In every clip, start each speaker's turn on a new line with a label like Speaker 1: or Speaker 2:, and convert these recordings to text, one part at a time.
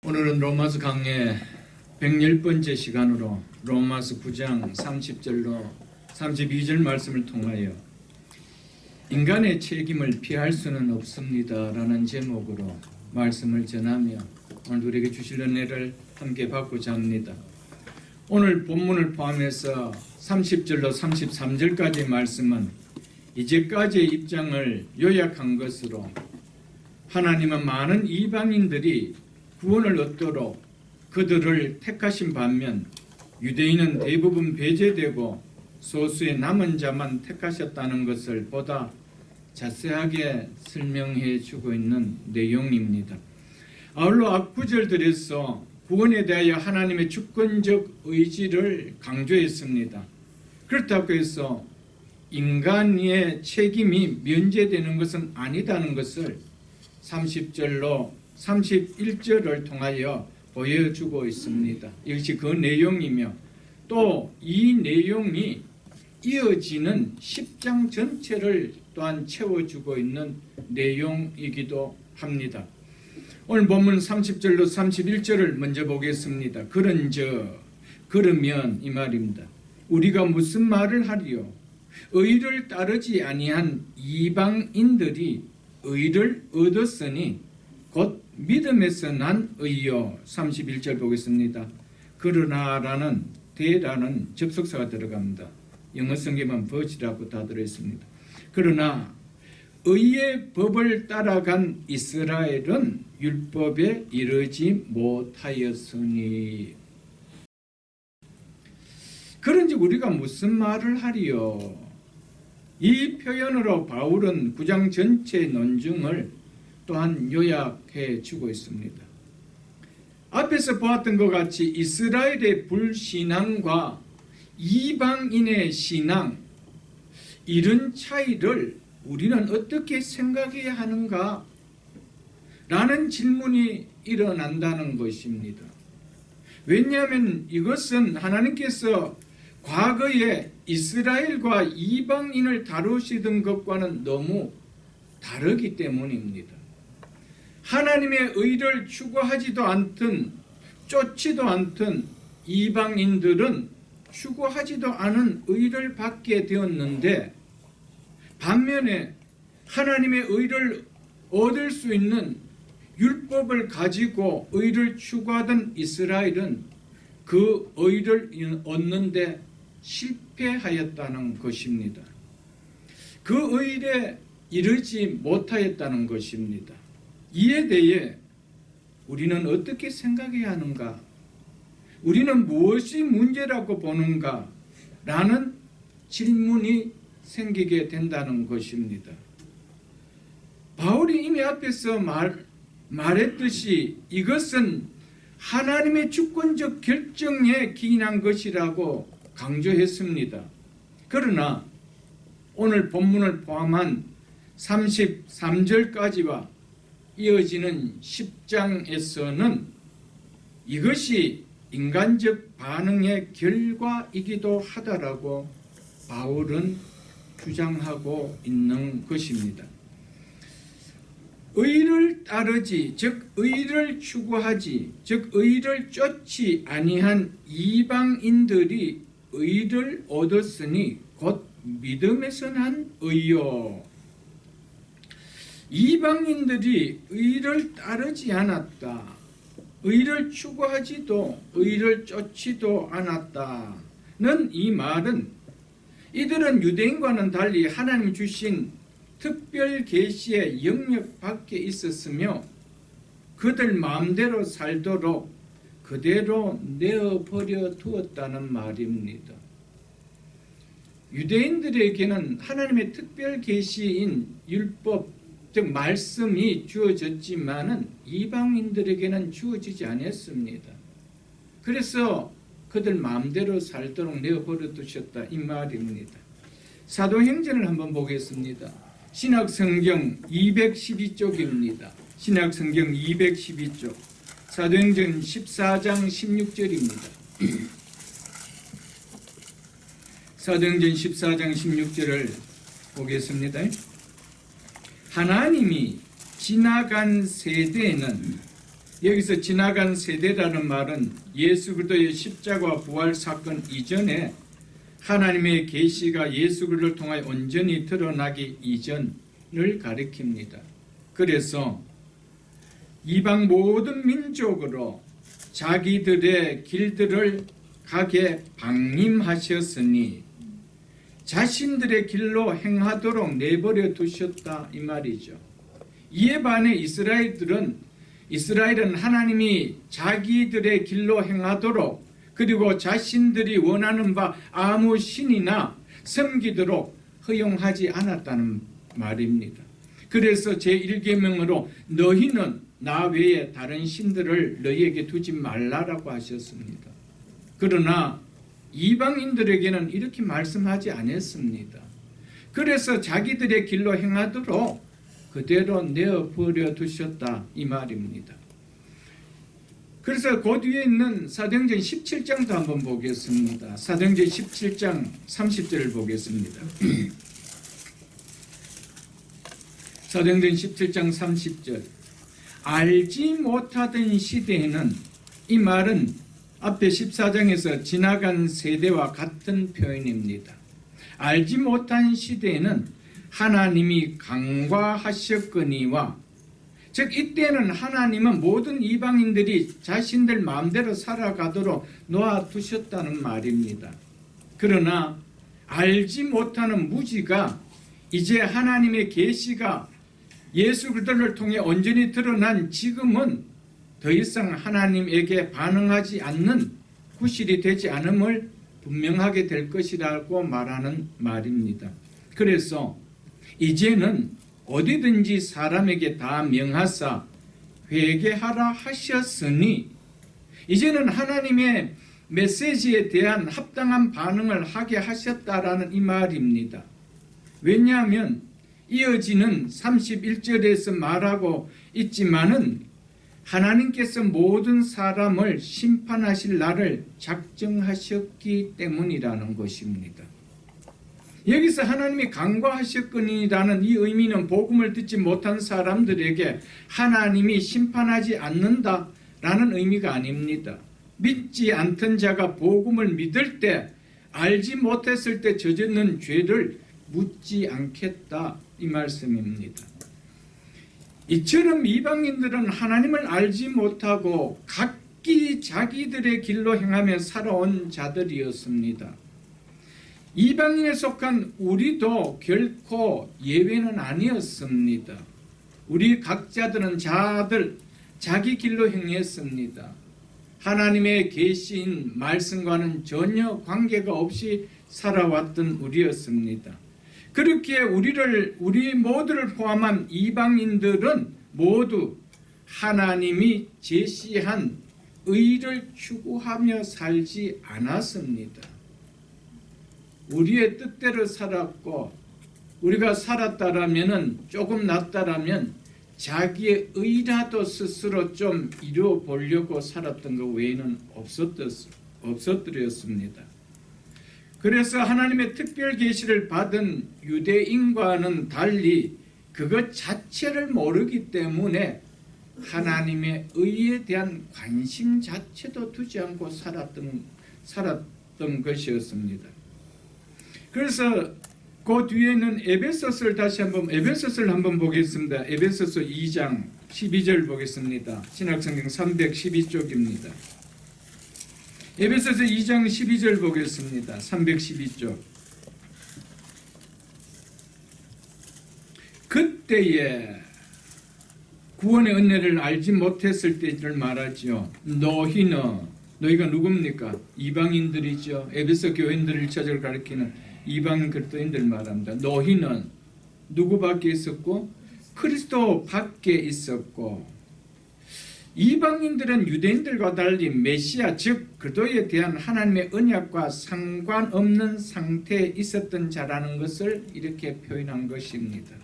Speaker 1: 오늘은 로마서 강의 110번째 시간으로 로마서 9장 30절로 32절 말씀을 통하여 인간의 책임을 피할 수는 없습니다 라는 제목으로 말씀을 전하며 오늘 우리에게 주실 은혜를 함께 받고자 합니다. 오늘 본문을 포함해서 30절로 33절까지의 말씀은 이제까지의 입장을 요약한 것으로 하나님은 많은 이방인들이 구원을 얻도록 그들을 택하신 반면 유대인은 대부분 배제되고 소수의 남은 자만 택하셨다는 것을 보다 자세하게 설명해 주고 있는 내용입니다. 아울러 앞구절들에서 구원에 대하여 하나님의 주권적 의지를 강조했습니다. 그렇다고 해서 인간의 책임이 면제되는 것은 아니다는 것을 30절로 31절을 통하여 보여주고 있습니다. 이것이 그 내용이며 또 이 내용이 이어지는 10장 전체를 또한 채워주고 있는 내용이기도 합니다. 오늘 본문 30절로 31절을 먼저 보겠습니다. 그러면 이 말입니다. 우리가 무슨 말을 하리요? 의를 따르지 아니한 이방인들이 의를 얻었으니 곧 믿음에서 난 의요. 31절 보겠습니다. 그러나라는 대라는 접속사가 들어갑니다. 영어 성경은 버지라고 다 들어있습니다. 그러나 의의 법을 따라간 이스라엘은 율법에 이르지 못하였으니 그런즉 우리가 무슨 말을 하리요? 이 표현으로 바울은 9장 전체 논증을 또한 요약해 주고 있습니다. 앞에서 보았던 것 같이 이스라엘의 불신앙과 이방인의 신앙, 이런 차이를 우리는 어떻게 생각해야 하는가? 라는 질문이 일어난다는 것입니다. 왜냐하면 이것은 하나님께서 과거에 이스라엘과 이방인을 다루시던 것과는 너무 다르기 때문입니다. 하나님의 의를 추구하지도 않든 쫓지도 않든 이방인들은 추구하지도 않은 의를 받게 되었는데 반면에 하나님의 의를 얻을 수 있는 율법을 가지고 의를 추구하던 이스라엘은 그 의를 얻는데 실패하였다는 것입니다. 그 의에 이르지 못하였다는 것입니다. 이에 대해 우리는 어떻게 생각해야 하는가? 우리는 무엇이 문제라고 보는가? 라는 질문이 생기게 된다는 것입니다. 바울이 이미 앞에서 말했듯이 이것은 하나님의 주권적 결정에 기인한 것이라고 강조했습니다. 그러나 오늘 본문을 포함한 33절까지와 이어지는 10장에서는 이것이 인간적 반응의 결과이기도 하다라고 바울은 주장하고 있는 것입니다. 의를 따르지, 즉 의를 추구하지, 즉 의를 쫓지 아니한 이방인들이 의를 얻었으니 곧 믿음에서 난 의요. 이방인들이 의를 따르지 않았다. 의를 추구하지도 의를 쫓지도 않았다는 이 말은 이들은 유대인과는 달리 하나님 주신 특별 계시의 영역 밖에 있었으며 그들 마음대로 살도록 그대로 내어버려 두었다는 말입니다. 유대인들에게는 하나님의 특별 계시인 율법 즉 말씀이 주어졌지만은 이방인들에게는 주어지지 않았습니다. 그래서 그들 마음대로 살도록 내어버려 두셨다 이 말입니다. 사도행전을 한번 보겠습니다. 신약성경 212쪽입니다. 신약성경 212쪽 사도행전 14장 16절입니다. 사도행전 14장 16절을 보겠습니다. 하나님이 지나간 세대에는 여기서 지나간 세대라는 말은 예수 그리스도의 십자가 부활 사건 이전에 하나님의 계시가 예수 그리스도를 통하여 온전히 드러나기 이전을 가리킵니다. 그래서 이방 모든 민족으로 자기들의 길들을 가게 방임하셨으니 자신들의 길로 행하도록 내버려 두셨다 이 말이죠. 이에 반해 이스라엘은 하나님이 자기들의 길로 행하도록 그리고 자신들이 원하는 바 아무 신이나 섬기도록 허용하지 않았다는 말입니다. 그래서 제1계명으로 너희는 나 외에 다른 신들을 너희에게 두지 말라라고 하셨습니다. 그러나 이방인들에게는 이렇게 말씀하지 않았습니다. 그래서 자기들의 길로 행하도록 그대로 내어버려 두셨다 이 말입니다. 그래서 그 뒤에 있는 사도행전 17장도 한번 보겠습니다. 사도행전 17장 30절을 보겠습니다. 사도행전 17장 30절 알지 못하던 시대에는 이 말은 앞에 14장에서 지나간 세대와 같은 표현입니다. 알지 못한 시대에는 하나님이 강과하셨거니와 즉 이때는 하나님은 모든 이방인들이 자신들 마음대로 살아가도록 놓아두셨다는 말입니다. 그러나 알지 못하는 무지가 이제 하나님의 계시가 예수 그리스도를 통해 온전히 드러난 지금은 더 이상 하나님에게 반응하지 않는 구실이 되지 않음을 분명하게 될 것이라고 말하는 말입니다. 그래서 이제는 어디든지 사람에게 다 명하사 회개하라 하셨으니 이제는 하나님의 메시지에 대한 합당한 반응을 하게 하셨다라는 이 말입니다. 왜냐하면 이어지는 31절에서 말하고 있지만은 하나님께서 모든 사람을 심판하실 날을 작정하셨기 때문이라는 것입니다. 여기서 하나님이 강과하셨거니라는 이 의미는 복음을 듣지 못한 사람들에게 하나님이 심판하지 않는다라는 의미가 아닙니다. 믿지 않던 자가 복음을 믿을 때 알지 못했을 때 저지른 죄를 묻지 않겠다 이 말씀입니다. 이처럼 이방인들은 하나님을 알지 못하고 각기 자기들의 길로 행하며 살아온 자들이었습니다. 이방인에 속한 우리도 결코 예외는 아니었습니다. 우리 각자들은 자기 길로 행했습니다. 하나님의 계시인 말씀과는 전혀 관계가 없이 살아왔던 우리였습니다. 그렇게 우리 모두를 포함한 이방인들은 모두 하나님이 제시한 의를 추구하며 살지 않았습니다. 우리의 뜻대로 살았고 우리가 살았다라면 조금 낫다라면 자기의 의라도 스스로 좀 이루어 보려고 살았던 것 외에는 없었더랬습니다. 그래서 하나님의 특별 계시를 받은 유대인과는 달리 그것 자체를 모르기 때문에 하나님의 의에 대한 관심 자체도 두지 않고 살았던 것이었습니다. 그래서 그 뒤에는 에베소서를 한번 보겠습니다. 에베소서 2장 12절 보겠습니다. 신약성경 312쪽입니다. 에베소서 2장 12절 보겠습니다. 312쪽. 그때에 구원의 은혜를 알지 못했을 때를 말하죠. 너희가 누굽니까? 이방인들이죠. 에베소 교인들을 1차적으로 가리키는 이방 그리스도인들 말합니다. 너희는 누구 밖에 있었고 그리스도 밖에 있었고 이방인들은 유대인들과 달리 메시아 즉 그리스도에 대한 하나님의 언약과 상관없는 상태에 있었던 자라는 것을 이렇게 표현한 것입니다.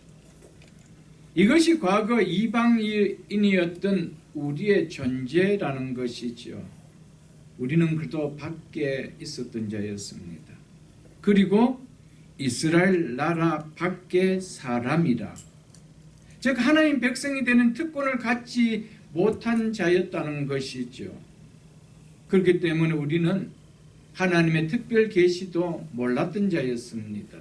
Speaker 1: 이것이 과거 이방인이었던 우리의 존재라는 것이죠. 우리는 그리스도 밖에 있었던 자였습니다. 그리고 이스라엘 나라 밖의 사람이라 즉 하나님 백성이 되는 특권을 갖지 못한 자였다는 것이죠. 그렇기 때문에 우리는 하나님의 특별 계시도 몰랐던 자였습니다.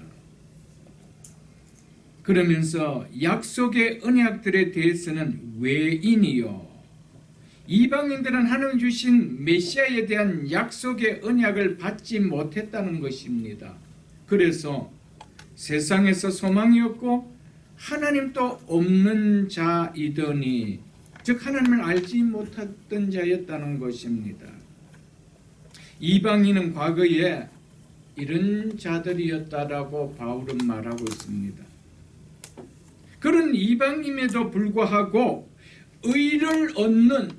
Speaker 1: 그러면서 약속의 언약들에 대해서는 외인이요, 이방인들은 하나님 주신 메시아에 대한 약속의 언약을 받지 못했다는 것입니다. 그래서 세상에서 소망이 없고 하나님도 없는 자이더니, 즉 하나님을 알지 못했던 자였다는 것입니다. 이방인은 과거에 이런 자들이었다라고 바울은 말하고 있습니다. 그런 이방임에도 불구하고 의를 얻는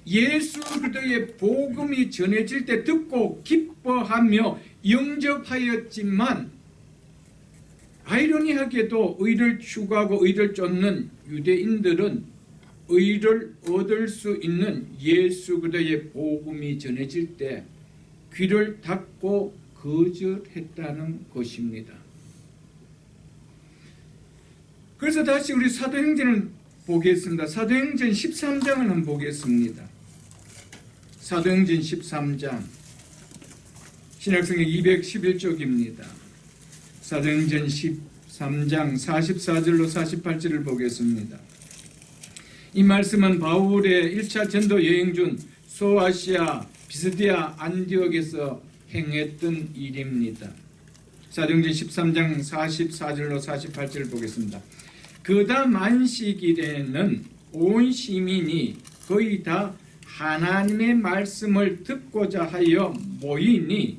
Speaker 1: 예수 그리스도의 복음이 전해질 때 듣고 기뻐하며 영접하였지만, 아이러니하게도 의를 추구하고 의를 쫓는 유대인들은 의를 얻을 수 있는 예수 그리스도의 복음이 전해질 때 귀를 닫고 거절했다는 것입니다. 그래서 다시 우리 사도행전을 보겠습니다. 사도행전 13장을 한번 보겠습니다. 사도행전 13장, 신약성경 211쪽입니다. 사도행전 13장 44절로 48절을 보겠습니다. 이 말씀은 바울의 1차 전도 여행 중 소아시아 비스디아 안디옥에서 행했던 일입니다. 사도행전 13장 44절로 48절을 보겠습니다. 그다음 안식일에는 온 시민이 거의 다 하나님의 말씀을 듣고자 하여 모이니,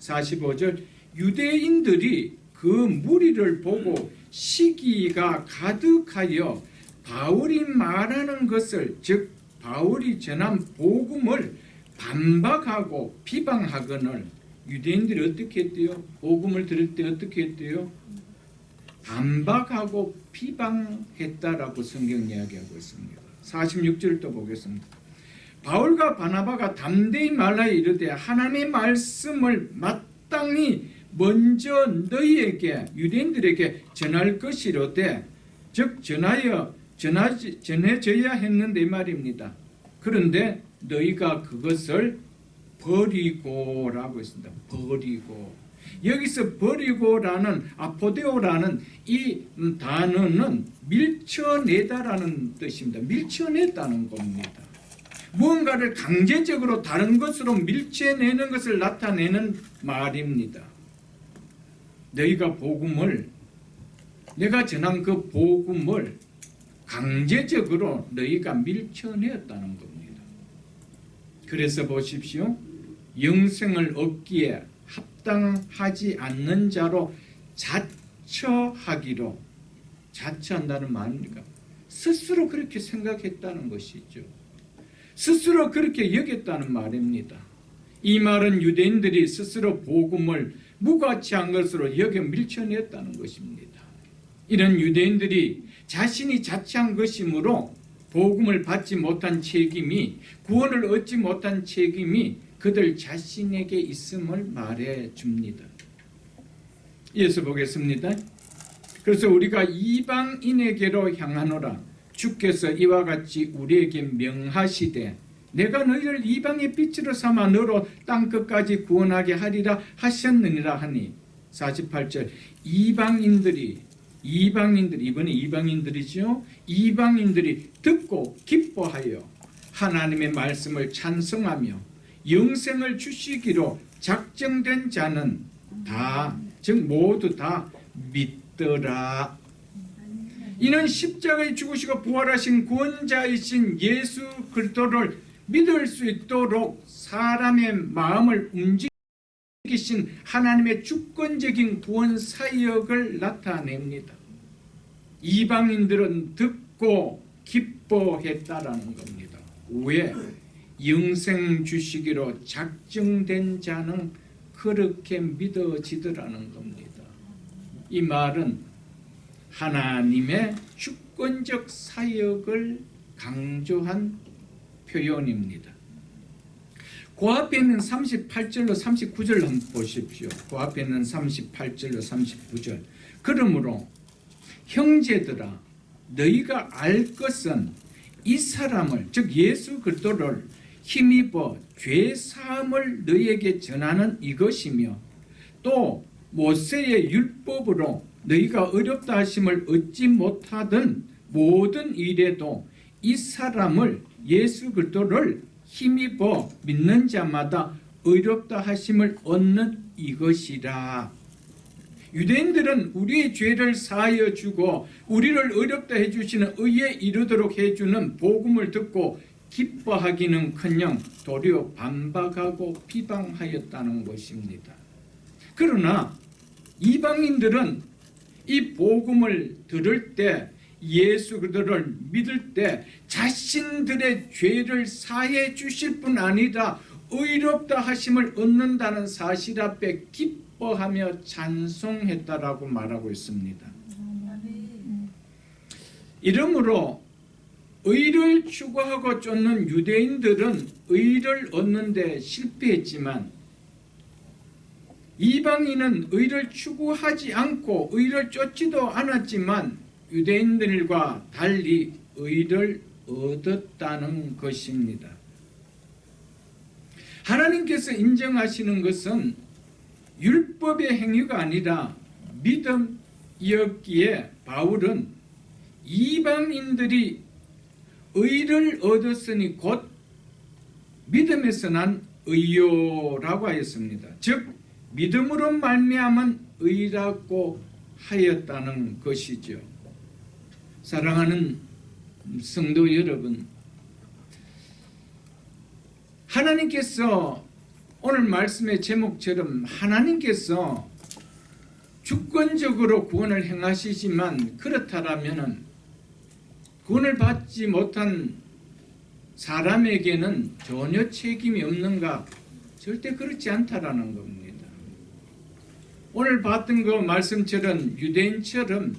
Speaker 1: 45절, 유대인들이 그 무리를 보고 시기가 가득하여 바울이 말하는 것을, 즉 바울이 전한 복음을 반박하고 비방하거늘, 유대인들이 어떻게 했대요? 복음을 들을 때 어떻게 했대요? 반박하고 비방했다라고 성경 이야기하고 있습니다. 46절 또 보겠습니다. 바울과 바나바가 담대히 말하여 이르되 하나님의 말씀을 마땅히 먼저 너희에게, 유대인들에게 전할 것이로되, 즉 전해져야 했는데 말입니다. 그런데 너희가 그것을 버리고라고 했습니다. 버리고. 여기서 버리고라는 아포데오라는 이 단어는 밀쳐내다라는 뜻입니다. 밀쳐냈다는 겁니다. 무언가를 강제적으로 다른 것으로 밀쳐내는 것을 나타내는 말입니다. 너희가 복음을, 내가 전한 그 복음을 강제적으로 너희가 밀쳐내었다는 겁니다. 그래서 보십시오. 영생을 얻기에 합당하지 않는 자로 자처하기로, 자처한다는 말입니까? 스스로 그렇게 생각했다는 것이죠. 스스로 그렇게 여겼다는 말입니다. 이 말은 유대인들이 스스로 복음을 무가치한 것으로 여겨 밀쳐냈다는 것입니다. 이런 유대인들이 자신이 자처한 것이므로 복음을 받지 못한 책임이, 구원을 얻지 못한 책임이 그들 자신에게 있음을 말해줍니다. 이어서 보겠습니다. 그래서 우리가 이방인에게로 향하노라. 주께서 이와 같이 우리에게 명하시되 내가 너희를 이방의 빛으로 삼아 너로 땅끝까지 구원하게 하리라 하셨느니라 하니, 48절, 이방인들이 이번에 이방인들이죠. 이방인들이 듣고 기뻐하여 하나님의 말씀을 찬송하며 영생을 주시기로 작정된 자는 다, 즉 모두 다 믿더라. 이는 십자가에 죽으시고 부활하신 구원자이신 예수 그리스도를 믿을 수 있도록 사람의 마음을 움직이신 하나님의 주권적인 구원 사역을 나타냅니다. 이방인들은 듣고 기뻐했다라는 겁니다. 왜? 영생 주시기로 작정된 자는 그렇게 믿어지더라는 겁니다. 이 말은 하나님의 주권적 사역을 강조한 표현입니다. 그 앞에 있는 38절로 39절 한번 보십시오. 그 앞에 있는 38절로 39절. 그러므로 형제들아, 너희가 알 것은 이 사람을, 즉 예수 그리스도를 힘입어 죄 사함을 너희에게 전하는 이것이며, 또 모세의 율법으로 너희가 어렵다 하심을 얻지 못하던 모든 일에도 이 사람을, 예수 그리스도를 힘입어 믿는 자마다 어렵다 하심을 얻는 이것이라. 유대인들은 우리의 죄를 사하여 주고 우리를 어렵다 해주시는 의에 이르도록 해주는 복음을 듣고 기뻐하기는커녕 도리어 반박하고 비방하였다는 것입니다. 그러나 이방인들은 이 복음을 들을 때, 예수 그리스도를 믿을 때 자신들의 죄를 사해 주실 뿐 아니라 의롭다 하심을 얻는다는 사실 앞에 기뻐하며 찬송했다라고 말하고 있습니다. 이러므로 의를 추구하고 쫓는 유대인들은 의를 얻는 데 실패했지만, 이방인은 의를 추구하지 않고 의를 쫓지도 않았지만 유대인들과 달리 의를 얻었다는 것입니다. 하나님께서 인정하시는 것은 율법의 행위가 아니라 믿음이었기에 바울은 이방인들이 의를 얻었으니 곧 믿음에서 난 의요라고 하였습니다. 즉 믿음으로 말미암은 의라고 하였다는 것이죠. 사랑하는 성도 여러분, 하나님께서 오늘 말씀의 제목처럼 하나님께서 주권적으로 구원을 행하시지만, 그렇다라면 구원을 받지 못한 사람에게는 전혀 책임이 없는가? 절대 그렇지 않다라는 겁니다. 오늘 봤던 그 말씀처럼 유대인처럼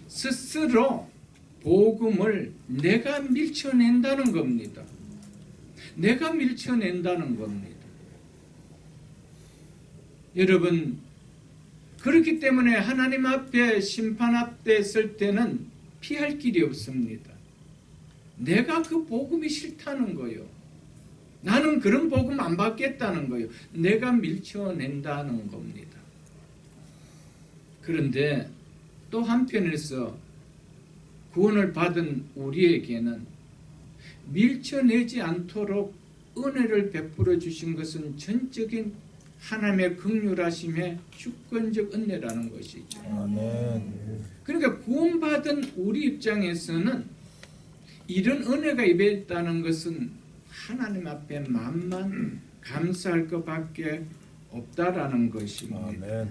Speaker 1: 스스로 복음을 내가 밀쳐낸다는 겁니다. 내가 밀쳐낸다는 겁니다. 여러분, 그렇기 때문에 하나님 앞에 심판 앞에 설 때는 피할 길이 없습니다. 내가 그 복음이 싫다는 거요. 나는 그런 복음 안 받겠다는 거요. 내가 밀쳐낸다는 겁니다. 그런데 또 한편에서 구원을 받은 우리에게는 밀쳐내지 않도록 은혜를 베풀어 주신 것은 전적인 하나님의 긍휼하심의 주권적 은혜라는 것이죠.
Speaker 2: 아멘.
Speaker 1: 그러니까 구원받은 우리 입장에서는 이런 은혜가 임했다는 것은 하나님 앞에 만만 감사할 것밖에 없다라는 것입니다.
Speaker 2: 아멘.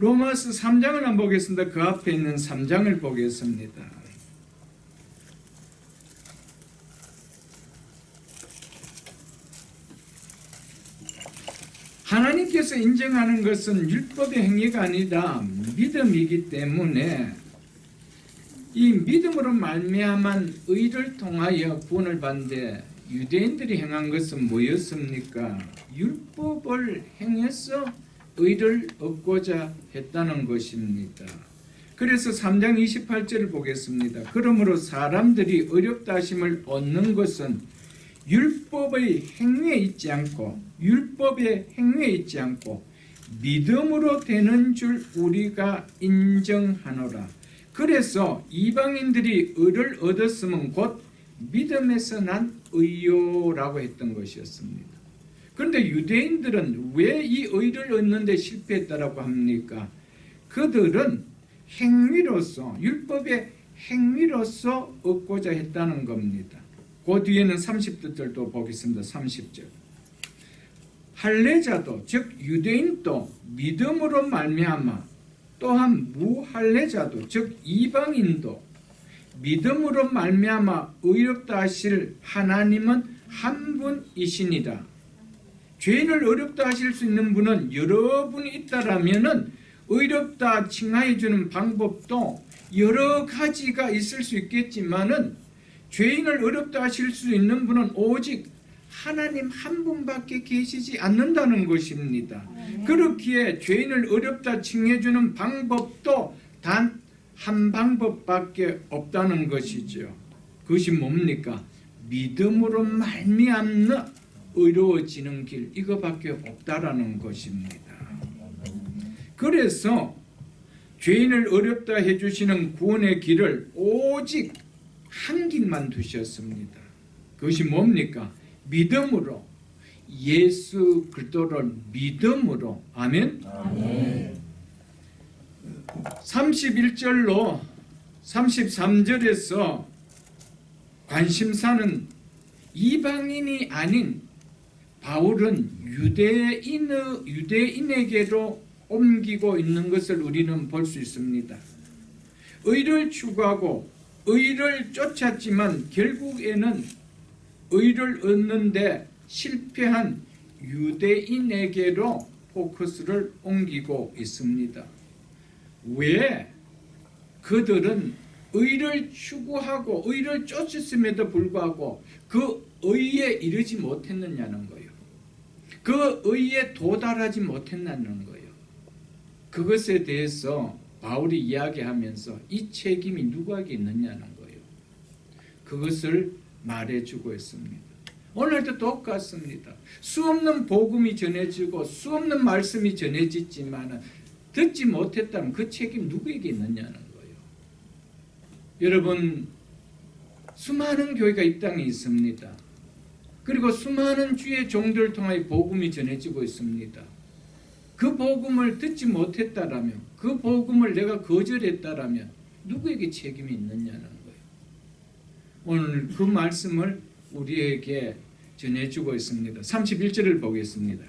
Speaker 1: 로마서 3장을 한번 보겠습니다. 그 앞에 있는 3장을 보겠습니다. 하나님께서 인정하는 것은 율법의 행위가 아니라 믿음이기 때문에 이 믿음으로 말미암은 의를 통하여 구원을 받는데, 유대인들이 행한 것은 뭐였습니까? 율법을 행해서 의를 얻고자 했다는 것입니다. 그래서 3장 28절을 보겠습니다. 그러므로 사람들이 어렵다 하심을 얻는 것은 율법의 행위에 있지 않고 믿음으로 되는 줄 우리가 인정하노라. 그래서 이방인들이 의를 얻었으면 곧 믿음에서 난 의요라고 했던 것이었습니다. 그런데 유대인들은 왜 이 의를 얻는 데 실패했다라고 합니까? 그들은 행위로서, 율법의 행위로서 얻고자 했다는 겁니다. 그 뒤에는 30절도 보겠습니다. 30절. 할례자도, 즉 유대인도 믿음으로 말미암아, 또한 무할례자도, 즉 이방인도 믿음으로 말미암아 의롭다 하실 하나님은 한 분이시니라. 죄인을 어렵다 하실 수 있는 분은 여러분이 있다라면은 의롭다 칭하여 주는 방법도 여러 가지가 있을 수 있겠지만은 죄인을 어렵다 하실 수 있는 분은 오직 하나님 한 분밖에 계시지 않는다는 것입니다. 그렇기에 죄인을 어렵다 칭해 주는 방법도 단 한 방법밖에 없다는 것이죠. 그것이 뭡니까? 믿음으로 말미암는 의로워지는 길, 이거밖에 없다라는 것입니다. 그래서 죄인을 어렵다 해주시는 구원의 길을 오직 한 길만 두셨습니다. 그것이 뭡니까? 믿음으로, 예수 그리스도를 믿음으로. 아멘. 31절로 33절에서 관심사는 이방인이 아닌 바울은 유대인에게로 옮기고 있는 것을 우리는 볼 수 있습니다. 의를 추구하고 의를 쫓았지만 결국에는 의를 얻는데 실패한 유대인에게로 포커스를 옮기고 있습니다. 왜? 그들은 의를 추구하고 의를 쫓았음에도 불구하고 그 의에 이르지 못했느냐는 거예요. 그 의에 도달하지 못했다는 거예요. 그것에 대해서 바울이 이야기하면서 이 책임이 누구에게 있느냐는 거예요. 그것을 말해주고 있습니다. 오늘도 똑같습니다. 수없는 복음이 전해지고 수없는 말씀이 전해지지만 듣지 못했다면 그 책임 누구에게 있느냐는 거예요. 여러분, 수많은 교회가 이 땅에 있습니다. 그리고 수많은 주의 종들을 통하여 복음이 전해지고 있습니다. 그 복음을 듣지 못했다라면, 그 복음을 내가 거절했다라면 누구에게 책임이 있느냐는 거예요. 오늘 그 말씀을 우리에게 전해주고 있습니다. 31절을 보겠습니다.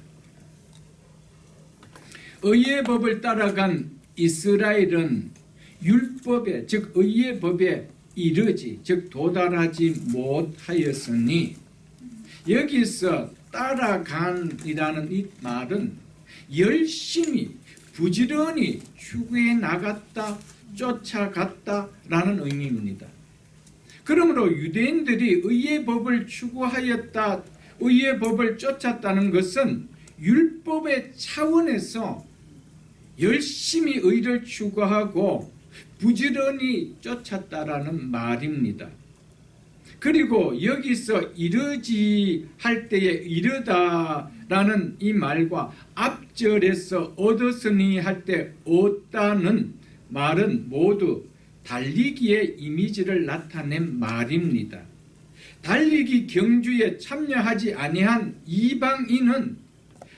Speaker 1: 의의 법을 따라간 이스라엘은 율법에, 즉 의의 법에 이르지, 즉 도달하지 못하였으니, 여기서 따라간이라는 이 말은 열심히 부지런히 추구해 나갔다, 쫓아갔다라는 의미입니다. 그러므로 유대인들이 의의 법을 추구하였다, 의의 법을 쫓았다는 것은 율법의 차원에서 열심히 의를 추구하고 부지런히 쫓았다라는 말입니다. 그리고 여기서 이르지 할 때에 이르다라는 이 말과 앞절에서 얻었으니 할 때 얻다는 말은 모두 달리기의 이미지를 나타낸 말입니다. 달리기 경주에 참여하지 아니한 이방인은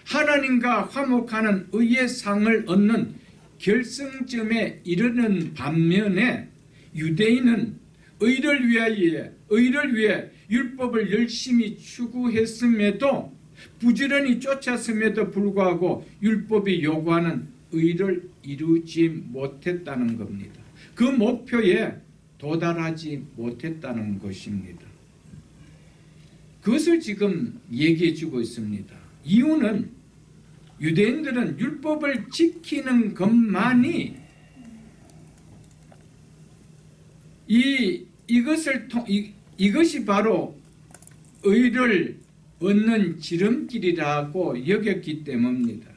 Speaker 1: 하나님과 화목하는 의의 상을 얻는 결승점에 이르는 반면에 유대인은 의를 위해 율법을 열심히 추구했음에도 부지런히 쫓았음에도 불구하고 율법이 요구하는 의를 이루지 못했다는 겁니다. 그 목표에 도달하지 못했다는 것입니다. 그것을 지금 얘기해 주고 있습니다. 이유는 유대인들은 율법을 지키는 것만이 이것이 바로 의를 얻는 지름길이라고 여겼기 때문입니다.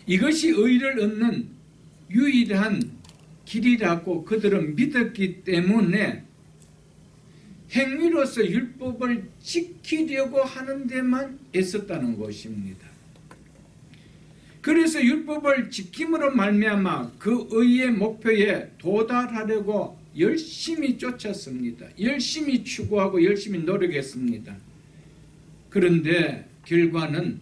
Speaker 1: 이것이 의를 얻는 유일한 길이라고 그들은 믿었기 때문에 행위로서 율법을 지키려고 하는 데만 애썼다는 것입니다. 그래서 율법을 지킴으로 말미암아 그 의의 목표에 도달하려고 열심히 쫓았습니다. 열심히 추구하고 열심히 노력했습니다. 그런데 결과는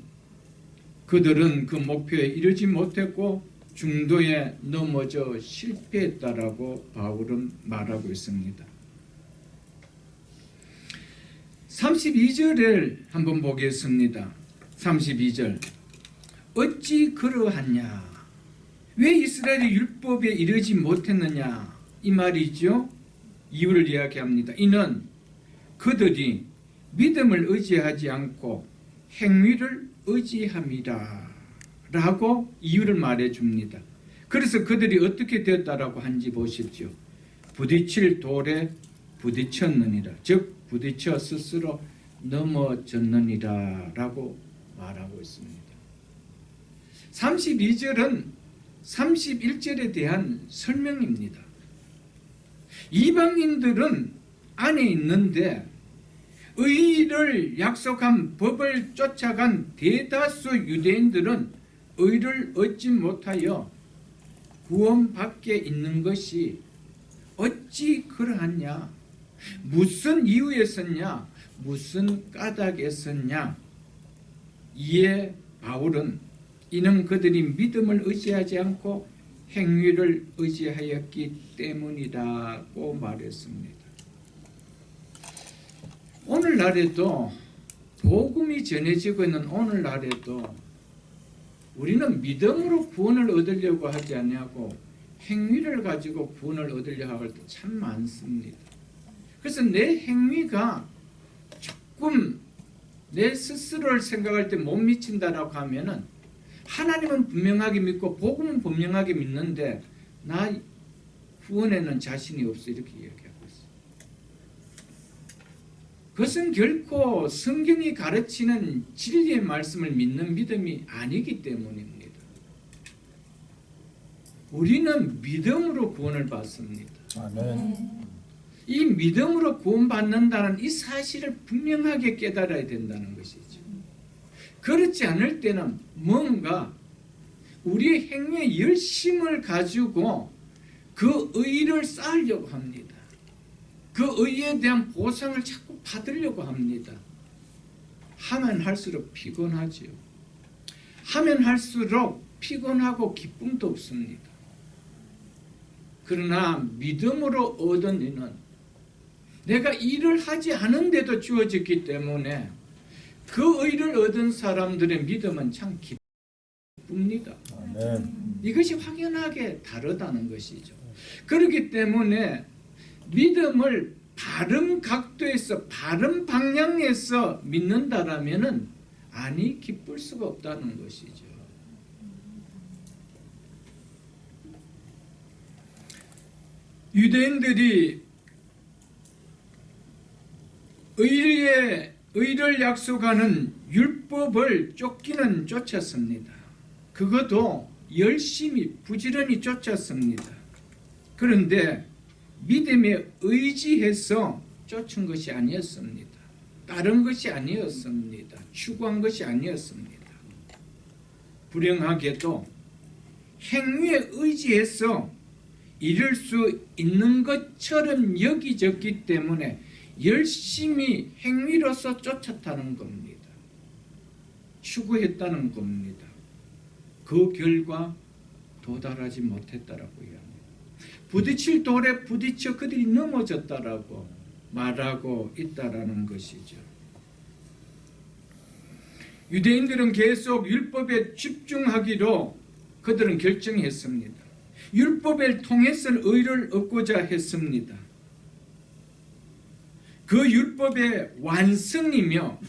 Speaker 1: 그들은 그 목표에 이르지 못했고 중도에 넘어져 실패했다라고 바울은 말하고 있습니다. 32절을 한번 보겠습니다. 32절. 어찌 그러하냐? 왜 이스라엘이 율법에 이르지 못했느냐? 이 말이죠. 이유를 이야기합니다. 이는 그들이 믿음을 의지하지 않고 행위를 의지함이라 라고 이유를 말해줍니다. 그래서 그들이 어떻게 되었다라고 한지 보십시오. 부딪힐 돌에 부딪혔느니라, 즉 부딪혀 스스로 넘어졌느니라 라고 말하고 있습니다. 32절은 31절에 대한 설명입니다. 이방인들은 안에 있는데 의를 약속한 법을 쫓아간 대다수 유대인들은 의를 얻지 못하여 구원 밖에 있는 것이 어찌 그러하냐? 무슨 이유에서냐? 무슨 까닭에서냐? 이에 바울은 이는 그들이 믿음을 의지하지 않고 행위를 의지하였기 때문이라고 말했습니다. 오늘날에도 복음이 전해지고 있는 오늘날에도 우리는 믿음으로 구원을 얻으려고 하지 않냐고 행위를 가지고 구원을 얻으려고 할 때 참 많습니다. 그래서 내 행위가 조금 내 스스로를 생각할 때 못 미친다라고 하면은 하나님은 분명하게 믿고 복음은 분명하게 믿는데 나 구원에는 자신이 없어 이렇게 이야기하고 있어요. 그것은 결코 성경이 가르치는 진리의 말씀을 믿는 믿음이 아니기 때문입니다. 우리는 믿음으로 구원을 받습니다.
Speaker 2: 아멘.
Speaker 1: 이 믿음으로 구원받는다는 이 사실을 분명하게 깨달아야 된다는 것이죠. 그렇지 않을 때는 뭔가 우리의 행위의 열심을 가지고 그 의를 쌓으려고 합니다. 그 의에 대한 보상을 자꾸 받으려고 합니다. 하면 할수록 피곤하지요. 하면 할수록 피곤하고 기쁨도 없습니다. 그러나 믿음으로 얻은 이는 내가 일을 하지 않은데도 주어졌기 때문에 그 의를 얻은 사람들의 믿음은 참 기쁩니다.
Speaker 2: 아멘.
Speaker 1: 이것이 확연하게 다르다는 것이죠. 그렇기 때문에 믿음을 바른 각도에서 바른 방향에서 믿는다라면은 아니 기쁠 수가 없다는 것이죠. 유대인들이 의를 약속하는 율법을 쫓기는 쫓았습니다. 그것도 열심히 부지런히 쫓았습니다. 그런데 믿음에 의지해서 쫓은 것이 아니었습니다. 다른 것이 아니었습니다. 추구한 것이 아니었습니다. 불행하게도 행위에 의지해서 이룰 수 있는 것처럼 여기졌기 때문에 열심히 행위로서 쫓았다는 겁니다. 추구했다는 겁니다. 그 결과 도달하지 못했다라고 합니다. 부딪힐 돌에 부딪혀 그들이 넘어졌다라고 말하고 있다라는 것이죠. 유대인들은 계속 율법에 집중하기로 그들은 결정했습니다. 율법을 통해서 의를 얻고자 했습니다. 그 율법의 완성이며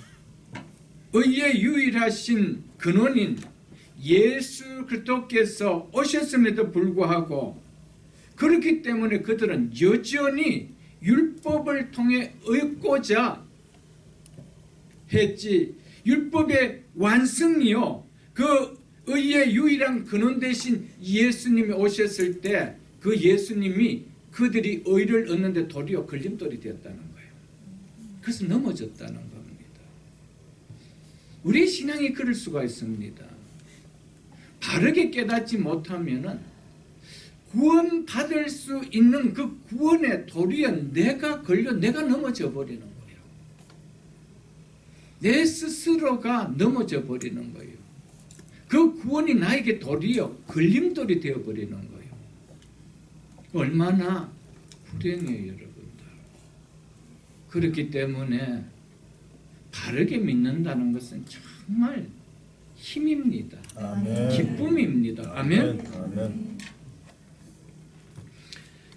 Speaker 1: 의의 유일하신 근원인 예수 그리스도께서 오셨음에도 불구하고 그렇기 때문에 그들은 여전히 율법을 통해 얻고자 했지, 율법의 완성이요 그 의의 유일한 근원 대신 예수님이 오셨을 때 그 예수님이 그들이 의를 얻는데 도리어 걸림돌이 되었다는 거예요. 그래서 넘어졌다는 겁니다. 우리의 신앙이 그럴 수가 있습니다. 바르게 깨닫지 못하면은 구원받을 수 있는 그 구원의 도리에 내가 걸려 내가 넘어져 버리는 거예요. 내 스스로가 넘어져 버리는 거예요. 그 구원이 나에게 도리어 걸림돌이 되어버리는 거예요. 얼마나 불행해요, 여러분들. 그렇기 때문에 바르게 믿는다는 것은 정말 힘입니다.
Speaker 2: 아멘.
Speaker 1: 기쁨입니다. 아멘.
Speaker 2: 아멘.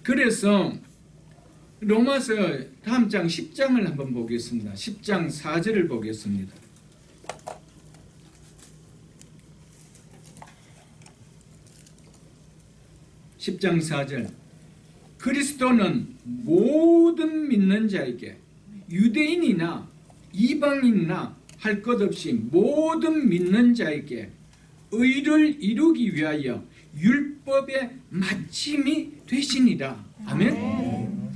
Speaker 1: 그래서 로마서 다음 장 10장을 한번 보겠습니다. 10장 4절을 보겠습니다. (10장 4절) 그리스도는 모든 믿는 자에게 유대인이나 이방인이나 할 것 없이 모든 믿는 자에게 의를 이루기 위하여 율법의 마침이 되시니라. 아멘.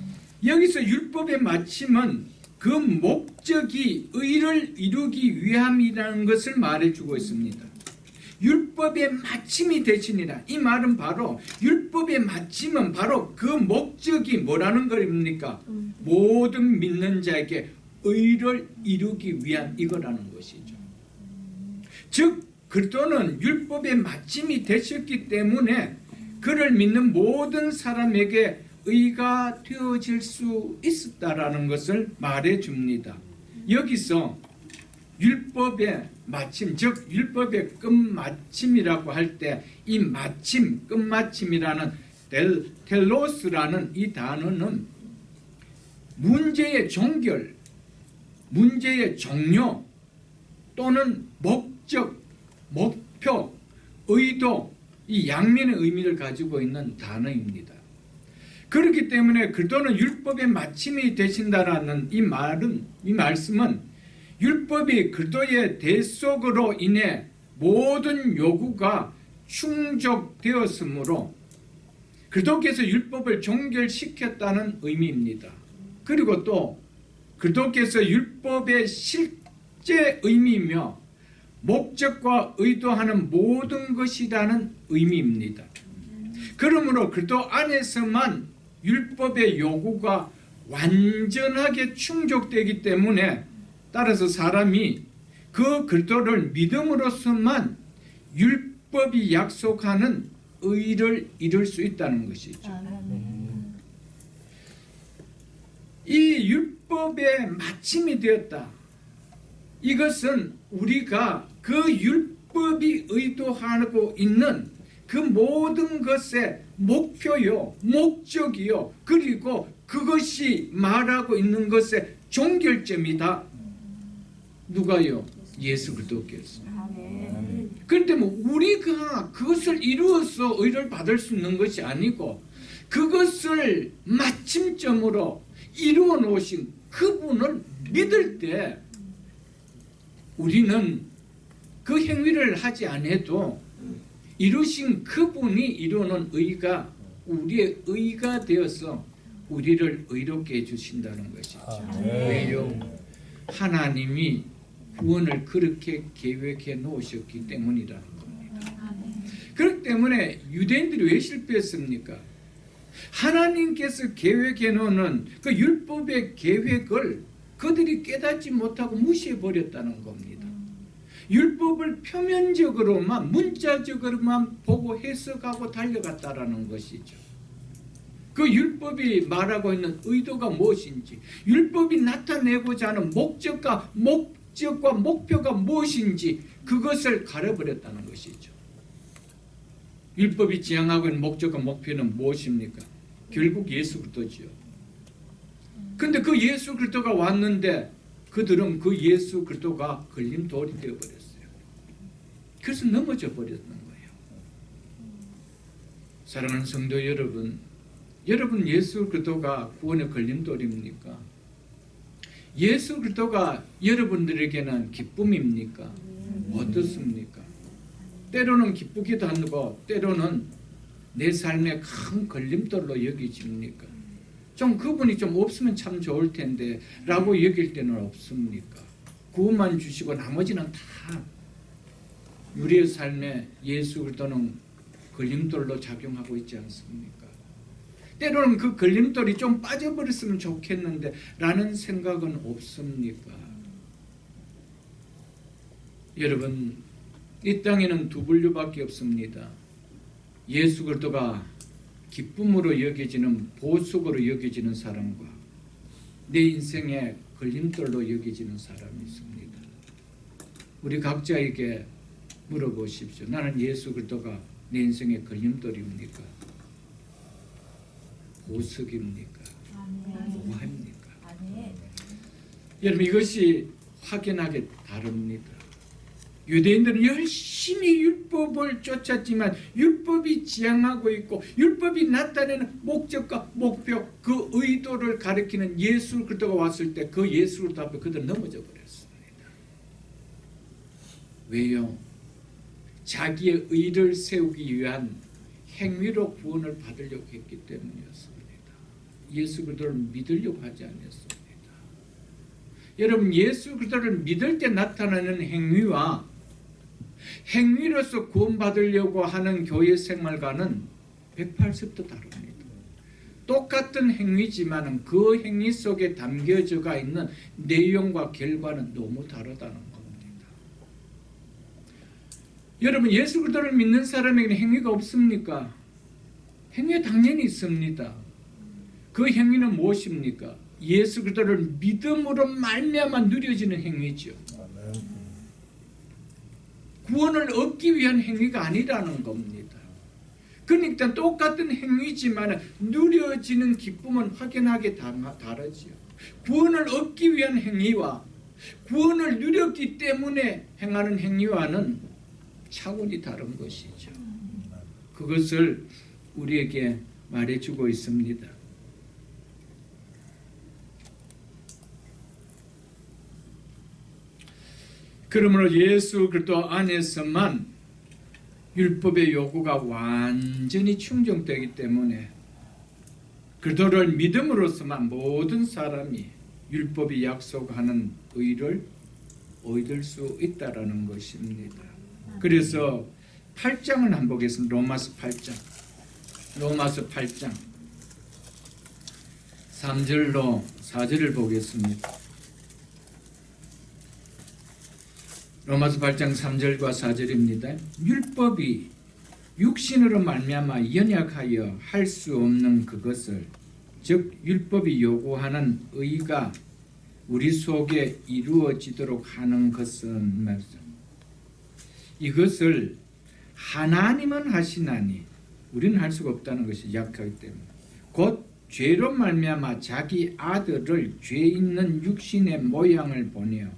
Speaker 1: 여기서 율법의 마침은 그 목적이 의를 이루기 위함이라는 것을 말해주고 있습니다. 율법의 마침이 되시니라. 이 말은 바로 율법의 마침은 바로 그 목적이 뭐라는 겁니까? 모든 믿는 자에게 의를 이루기 위한 이거라는 것이죠. 즉 그리스도는 율법의 마침이 되셨기 때문에 그를 믿는 모든 사람에게 의가 되어질 수 있었다라는 것을 말해줍니다. 여기서 율법의 마침, 즉 율법의 끝마침이라고 할 때 이 마침, 끝마침이라는 텔로스라는 이 단어는 문제의 종결, 문제의 종료 또는 목적, 목표, 의도, 이 양면의 의미를 가지고 있는 단어입니다. 그렇기 때문에 그리스도는 율법의 마침이 되신다라는 이 말씀은 율법이 그리스도의 대속으로 인해 모든 요구가 충족되었으므로 그리스도께서 율법을 종결시켰다는 의미입니다. 그리고 또 그리스도께서 율법의 실제 의미이며 목적과 의도하는 모든 것이라는 의미입니다. 그러므로 그리스도 안에서만 율법의 요구가 완전하게 충족되기 때문에 따라서 사람이 그 그리스도를 믿음으로서만 율법이 약속하는 의를 이룰 수 있다는 것이죠. 이 율법의 마침이 되었다. 이것은 우리가 그 율법이 의도하고 있는 그 모든 것의 목표요, 목적이요, 그리고 그것이 말하고 있는 것의 종결점이다. 누가요? 예수 그리스도께서. 그런데 뭐 우리가 그것을 이루어서 의를 받을 수 있는 것이 아니고 그것을 마침점으로 이루어 놓으신 그분을 믿을 때 우리는 그 행위를 하지 않아도 이루신 그분이 이루는 의가 우리의 의가 되어서 우리를 의롭게 해주신다는 것이죠. 왜요? 하나님이 구원을 그렇게 계획해 놓으셨기 때문이라는 겁니다. 그렇기 때문에 유대인들이 왜 실패했습니까? 하나님께서 계획해 놓는 그 율법의 계획을 그들이 깨닫지 못하고 무시해 버렸다는 겁니다. 율법을 표면적으로만 문자적으로만 보고 해석하고 달려갔다라는 것이죠. 그 율법이 말하고 있는 의도가 무엇인지, 율법이 나타내고자 하는 목적과 목표가 무엇인지 그것을 가려버렸다는 것이죠. 율법이 지향하고 있는 목적과 목표는 무엇입니까? 결국 예수 그리스도지요. 근데 그 예수 그리스도가 왔는데 그들은 그 예수 그리스도가 걸림돌이 되어버렸어요. 그래서 넘어져 버렸는 거예요. 사랑하는 성도 여러분, 여러분 예수 그리스도가 구원의 걸림돌입니까? 예수 그리스도가 여러분들에게는 기쁨입니까? 어떻습니까? 때로는 기쁘기도 하고 때로는 내 삶의 큰 걸림돌로 여기집니까? 좀 그분이 좀 없으면 참 좋을 텐데 라고 여길 때는 없습니까? 구원만 주시고 나머지는 다 우리의 삶에 예수 그리스도는 걸림돌로 작용하고 있지 않습니까? 때로는 그 걸림돌이 좀 빠져버렸으면 좋겠는데 라는 생각은 없습니까? 여러분, 이 땅에는 두 분류밖에 없습니다. 예수 그리스도가 기쁨으로 여겨지는, 보석으로 여겨지는 사람과 내 인생의 걸림돌로 여겨지는 사람이 있습니다. 우리 각자에게 물어보십시오. 나는 예수 그리스도가 내 인생의 걸림돌입니까? 보석입니까? 뭐합니까? 여러분, 이것이 확연하게 다릅니다. 유대인들은 열심히 율법을 쫓았지만 율법이 지향하고 있고 율법이 나타내는 목적과 목표, 그 의도를 가리키는 예수 그리스도가 왔을 때 그 예수 그리스도 앞에 그들은 넘어져 버렸습니다. 왜요? 자기의 의를 세우기 위한 행위로 구원을 받으려고 했기 때문이었습니다. 예수 그리스도를 믿으려고 하지 않았습니다. 여러분, 예수 그리스도를 믿을 때 나타나는 행위와 행위로서 구원받으려고 하는 교회 생활과는 180도 다릅니다. 똑같은 행위지만 그 행위 속에 담겨져가 있는 내용과 결과는 너무 다르다는 겁니다. 여러분, 예수 그리스도를 믿는 사람에게는 행위가 없습니까? 행위 당연히 있습니다. 그 행위는 무엇입니까? 예수 그리스도를 믿음으로 말미암아 누려지는 행위죠.
Speaker 2: 아멘.
Speaker 1: 구원을 얻기 위한 행위가 아니라는 겁니다. 그러니까 똑같은 행위지만 누려지는 기쁨은 확연하게 다르죠. 구원을 얻기 위한 행위와 구원을 누렸기 때문에 행하는 행위와는 차원이 다른 것이죠. 그것을 우리에게 말해주고 있습니다. 그러므로 예수 그리스도 안에서만 율법의 요구가 완전히 충족되기 때문에 그리스도를 믿음으로서만 모든 사람이 율법이 약속하는 의를 얻을 수 있다라는 것입니다. 그래서 8장을 한번 보겠습니다. 로마서 8장 3절로 4절을 보겠습니다. 로마서 8장 3절과 4절입니다. 율법이 육신으로 말미암아 연약하여 할 수 없는 그것을, 즉 율법이 요구하는 의가 우리 속에 이루어지도록 하는 것은 말씀. 이것을 하나님은 하시나니 우리는 할 수가 없다는 것이 약하기 때문에 곧 죄로 말미암아 자기 아들을 죄 있는 육신의 모양을 보내어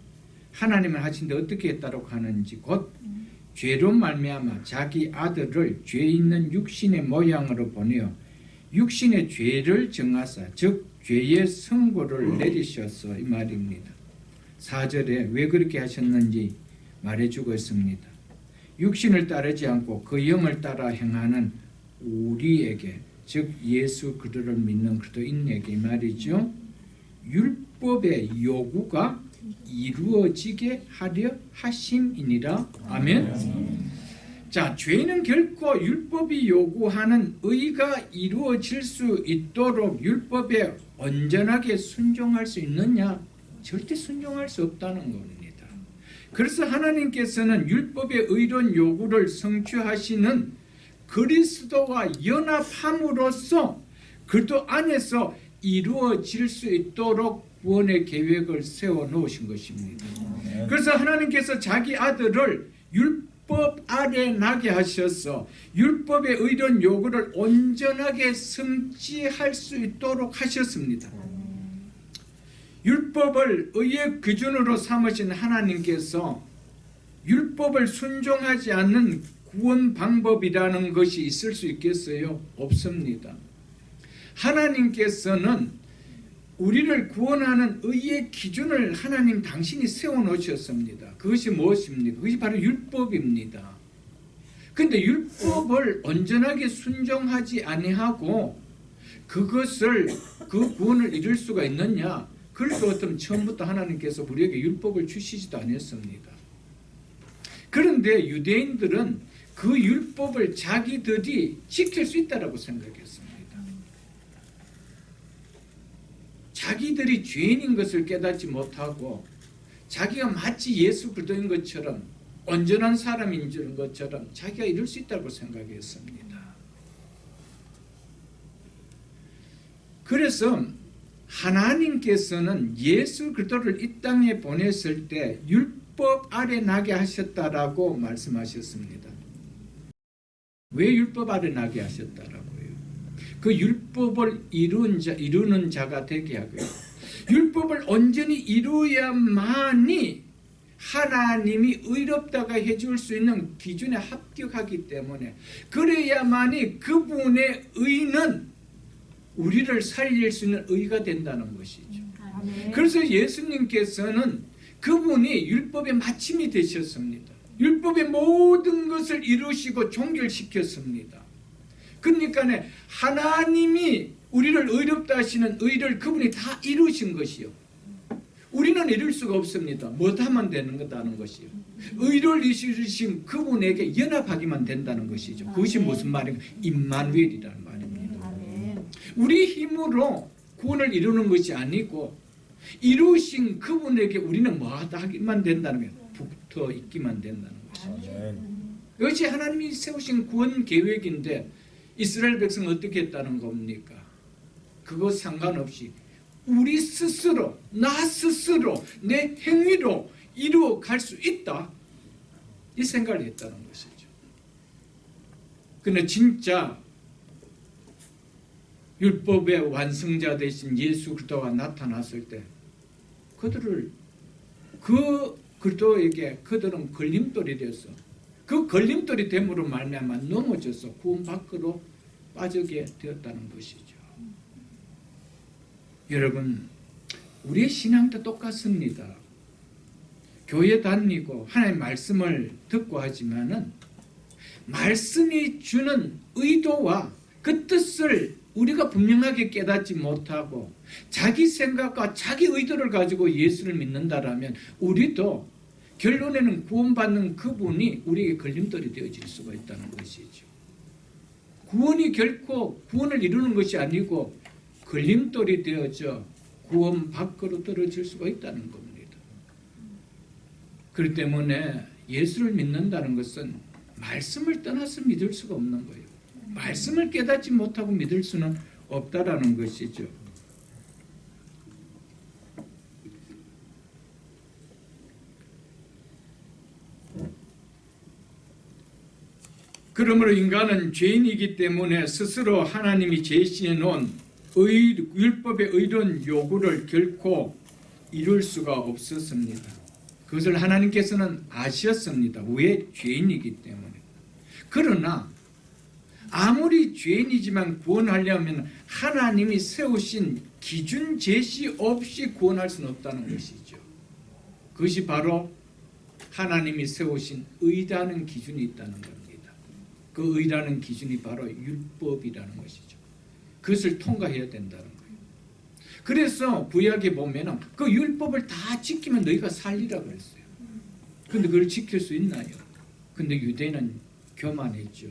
Speaker 1: 하나님은 하신데 어떻게 했다고 하는지 곧 죄로 말미암아 자기 아들을 죄 있는 육신의 모양으로 보내어 육신의 죄를 정하사 즉 죄의 선고를 내리셨어 이 말입니다. 4절에 왜 그렇게 하셨는지 말해주고 있습니다. 육신을 따르지 않고 그 영을 따라 행하는 우리에게 즉 예수 그리스도를 믿는 그리스도인에게 말이죠. 율법의 요구가 이루어지게 하려 하심이니라. 아멘. 자, 죄는 결코 율법이 요구하는 의가 이루어질 수 있도록 율법에 온전하게 순종할 수 있느냐? 절대 순종할 수 없다는 겁니다. 그래서 하나님께서는 율법의 의로운 요구를 성취하시는 그리스도와 연합함으로써 그리스도 안에서 이루어질 수 있도록 구원의 계획을 세워 놓으신 것입니다. 그래서 하나님께서 자기 아들을 율법 아래 나게 하셔서 율법의 의로운 요구를 온전하게 성취할 수 있도록 하셨습니다. 율법을 의의 기준으로 삼으신 하나님께서 율법을 순종하지 않는 구원 방법이라는 것이 있을 수 있겠어요? 없습니다. 하나님께서는 우리를 구원하는 의의 기준을 하나님 당신이 세워놓으셨습니다. 그것이 무엇입니까? 그것이 바로 율법입니다. 그런데 율법을 온전하게 순종하지 아니하고 그것을 그 구원을 이룰 수가 있느냐? 그럴 것 같으면 처음부터 하나님께서 우리에게 율법을 주시지도 않았습니다. 그런데 유대인들은 그 율법을 자기들이 지킬 수 있다고 생각했습니다. 자기들이 죄인인 것을 깨닫지 못하고 자기가 마치 예수 그리스도인 것처럼 온전한 사람인 것처럼 자기가 이룰 수 있다고 생각했습니다. 그래서 하나님께서는 예수 그리스도를 이 땅에 보냈을 때 율법 아래 나게 하셨다라고 말씀하셨습니다. 왜 율법 아래 나게 하셨다라고요? 그 율법을 이루는 자가 되게 하고요. 율법을 온전히 이루어야만이 하나님이 의롭다가 해줄 수 있는 기준에 합격하기 때문에 그래야만이 그분의 의는 우리를 살릴 수 있는 의가 된다는 것이죠. 그래서 예수님께서는 그분이 율법의 마침이 되셨습니다. 율법의 모든 것을 이루시고 종결시켰습니다. 그러니까 하나님이 우리를 의롭다 하시는 의를 그분이 다 이루신 것이요. 우리는 이룰 수가 없습니다. 못하면 되는 거다는 것이요. 의를 이루신 그분에게 연합하기만 된다는 것이죠. 그것이 무슨 말인가? 임마누엘이라는 말입니다. 우리 힘으로 구원을 이루는 것이 아니고 이루신 그분에게 우리는 뭐하다 하기만 된다는 거예요. 붙어 있기만 된다는 것이죠. 이것이 하나님이 세우신 구원 계획인데 이스라엘 백성은 어떻게 했다는 겁니까? 그거 상관없이 우리 스스로, 나 스스로, 내 행위로 이루어 갈 수 있다, 이 생각을 했다는 것이죠. 그런데 진짜 율법의 완성자 되신 예수 그리스도가 나타났을 때 그들을 그 그리스도에게 그들은 걸림돌이 되어서 그 걸림돌이 됨으로 말미암아 넘어져서 구원 밖으로 빠지게 되었다는 것이죠. 여러분, 우리의 신앙도 똑같습니다. 교회 다니고 하나님의 말씀을 듣고 하지만은 말씀이 주는 의도와 그 뜻을 우리가 분명하게 깨닫지 못하고 자기 생각과 자기 의도를 가지고 예수를 믿는다라면 우리도 결론에는 구원받는 그분이 우리에게 걸림돌이 되어질 수가 있다는 것이죠. 구원이 결코 구원을 이루는 것이 아니고 걸림돌이 되어져 구원 밖으로 떨어질 수가 있다는 겁니다. 그렇기 때문에 예수를 믿는다는 것은 말씀을 떠나서 믿을 수가 없는 거예요. 말씀을 깨닫지 못하고 믿을 수는 없다라는 것이죠. 그러므로 인간은 죄인이기 때문에 스스로 하나님이 제시해 놓은 율법의 의로운 요구를 결코 이룰 수가 없었습니다. 그것을 하나님께서는 아셨습니다. 왜? 죄인이기 때문에. 그러나 아무리 죄인이지만 구원하려면 하나님이 세우신 기준 제시 없이 구원할 수는 없다는 것이죠. 그것이 바로 하나님이 세우신 의라는 기준이 있다는 겁니다. 그 의라는 기준이 바로 율법이라는 것이죠. 그것을 통과해야 된다는 거예요. 그래서 구약에 보면 그 율법을 다 지키면 너희가 살리라고 그랬어요. 그런데 그걸 지킬 수 있나요? 근데 유대인은 교만했죠.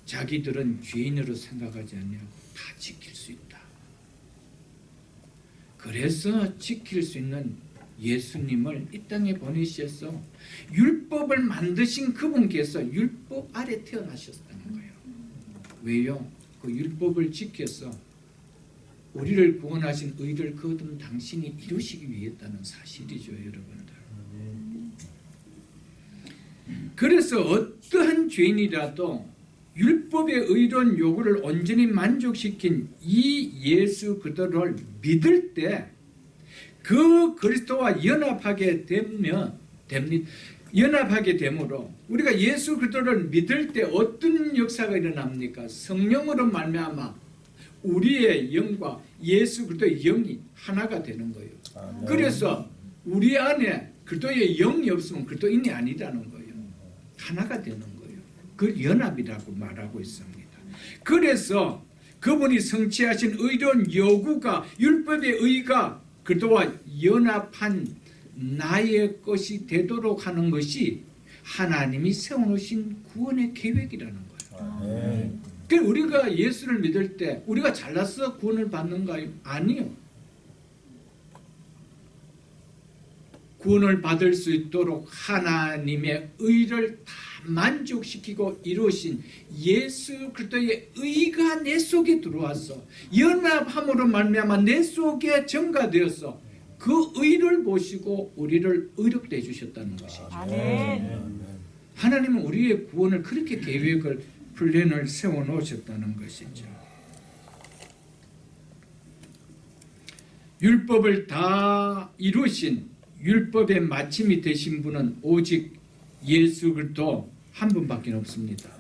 Speaker 1: 자기들은 죄인으로 생각하지 않냐고 다 지킬 수 있다. 그래서 지킬 수 있는 예수님을 이 땅에 보내셔서 율법을 만드신 그분께서 율법 아래 태어나셨다는 거예요. 왜요? 그 율법을 지켜서 우리를 구원하신 의를 거둔 당신이 이루시기 위했다는 사실이죠, 여러분들. 그래서 어떠한 죄인이라도 율법의 의로운 요구를 온전히 만족시킨 이 예수 그리스도를 믿을 때 그 그리스도와 연합하게 되면 됩니다. 연합하게 되므로 우리가 예수 그리스도를 믿을 때 어떤 역사가 일어납니까? 성령으로 말미암아 우리의 영과 예수 그리스도의 영이 하나가 되는 거예요. 그래서 우리 안에 그리스도의 영이 없으면 그리스도인이 아니라는 거예요. 하나가 되는 거예요. 그 연합이라고 말하고 있습니다. 그래서 그분이 성취하신 의로운 요구가 율법의 의가 그리스도와 연합한 나의 것이 되도록 하는 것이 하나님이 세워놓으신 구원의 계획이라는 거예요. 그러니까 우리가 예수를 믿을 때 우리가 잘나서 구원을 받는가요? 아니요. 구원을 받을 수 있도록 하나님의 의를 다 만족시키고 이루신 예수 그리스도의 의가 내 속에 들어와서 연합함으로 말미암아 내 속에 증가되어서 그 의를 보시고 우리를 의롭게 해주셨다는 것이죠. 하나님은 우리의 구원을 그렇게 계획을 플랜을 세워놓으셨다는 것이죠. 율법을 다 이루신 율법의 마침이 되신 분은 오직 예수 그리스도 한 분밖에 없습니다.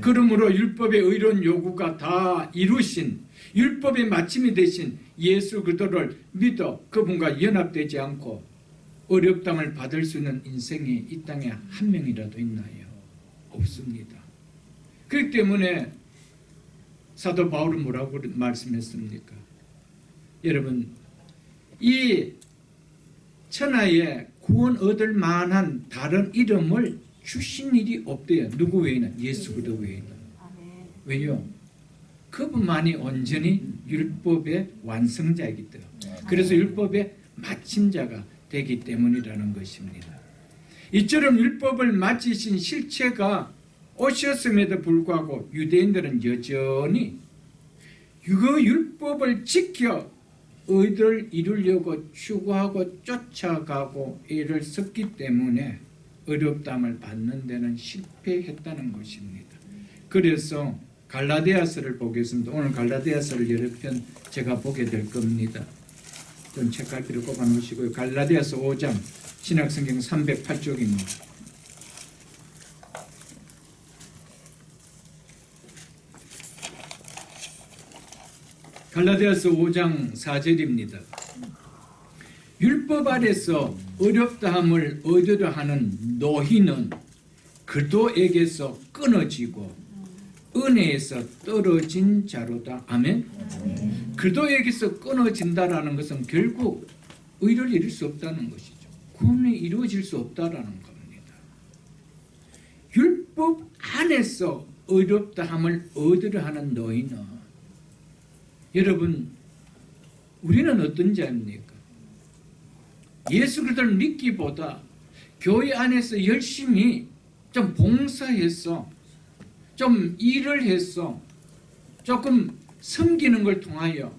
Speaker 1: 그러므로 율법의 의로운 요구가 다 이루신 율법의 마침이 되신 예수 그리스도를 믿어 그분과 연합되지 않고 어렵담을 받을 수 있는 인생이 이 땅에 한 명이라도 있나요? 없습니다. 그렇기 때문에 사도 바울은 뭐라고 말씀했습니까? 여러분, 이 천하에 구원 얻을 만한 다른 이름을 주신 일이 없대요. 누구 외에는? 예수 그리스도 외에는. 왜요? 그분만이 온전히 율법의 완성자이기 때문에, 그래서 율법의 마침자가 되기 때문이라는 것입니다. 이처럼 율법을 마치신 실체가 오셨음에도 불구하고 유대인들은 여전히 그 율법을 지켜 의도를 이루려고 추구하고 쫓아가고 애를 썼기 때문에 어렵담을 받는 데는 실패했다는 것입니다. 그래서 갈라디아서를 보겠습니다. 오늘 갈라디아서를 여러 편 제가 보게 될 겁니다. 좀 책갈피를 꼽아 놓으시고요. 갈라디아서 5장 신약성경 308쪽입니다. 갈라디아서 5장 4절입니다. 율법 아래서 어렵다함을 얻으려 하는 노희는 그도에게서 끊어지고 은혜에서 떨어진 자로다. 아멘. 그도에게서 끊어진다라는 것은 결국 의를 이룰 수 없다는 것이죠. 구원이 이루어질 수 없다라는 겁니다. 율법 안에서 어렵다함을 얻으려 하는 너희는, 여러분, 우리는 어떤 자입니까? 예수 그리스도를 믿기보다 교회 안에서 열심히 좀 봉사해서 좀 일을 해서 조금 섬기는 걸 통하여,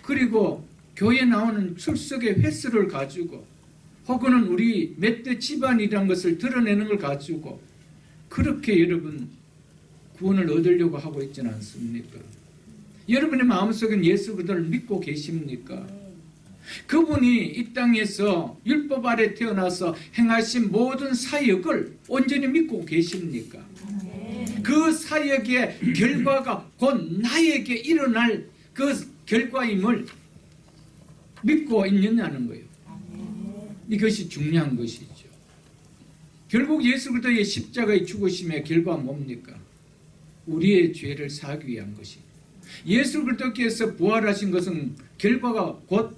Speaker 1: 그리고 교회에 나오는 출석의 횟수를 가지고, 혹은 우리 몇 대 집안이라는 것을 드러내는 걸 가지고 그렇게 여러분 구원을 얻으려고 하고 있지는 않습니까? 여러분의 마음속엔 예수 그리스도를 믿고 계십니까? 그분이 이 땅에서 율법 아래 태어나서 행하신 모든 사역을 온전히 믿고 계십니까? 그 사역의 결과가 곧 나에게 일어날 그 결과임을 믿고 있느냐는 거예요. 이것이 중요한 것이죠. 결국 예수 그리스도의 십자가의 죽으심의 결과가 뭡니까? 우리의 죄를 사하기 위한 것이. 예수 그리스도께서 부활하신 것은 결과가 곧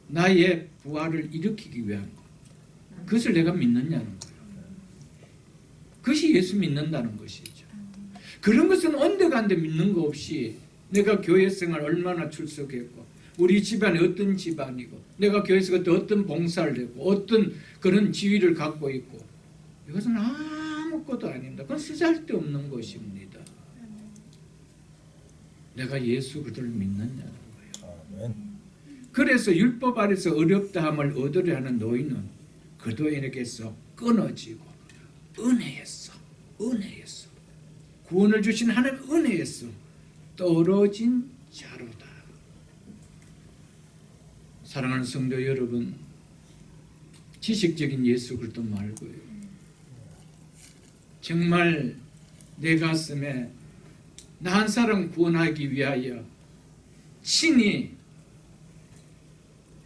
Speaker 1: 나의 부활을 일으키기 위한 것. 그것을 내가 믿느냐는 거예요. 그것이 예수 믿는다는 것이죠. 그런 것은 온데간데 믿는 거 없이 내가 교회 생활 얼마나 출석했고, 우리 집안이 어떤 집안이고, 내가 교회에서 어떤 봉사를 했고, 어떤 그런 지위를 갖고 있고, 이것은 아무것도 아닙니다. 그건 쓰잘데없는 것입니다. 내가 예수 그리스도를 믿느냐는 거예요. 그래서 율법 아래서 어렵다함을 얻으려 하는 노인은 그도에게서 끊어지고 은혜에서 구원을 주신 하나님 은혜에서 떨어진 자로다. 사랑하는 성도 여러분, 지식적인 예수 그리스도 말고요, 정말 내 가슴에 나 한 사람 구원하기 위하여 친히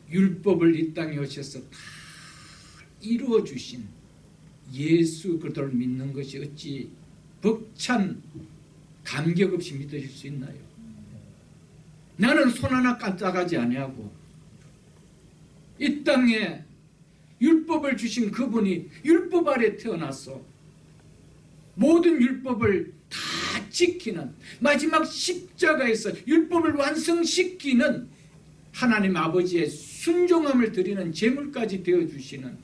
Speaker 1: 율법을 이 땅에 오셔서 다 이루어 주신 예수 그리스도를 믿는 것이 어찌 벅찬 감격 없이 믿어질 수 있나요? 나는 손 하나 까딱하지 아니하고 이 땅에 율법을 주신 그분이 율법 아래 태어나서 모든 율법을 다 지키는, 마지막 십자가에서 율법을 완성시키는 하나님 아버지의 순종함을 드리는 제물까지 되어주시는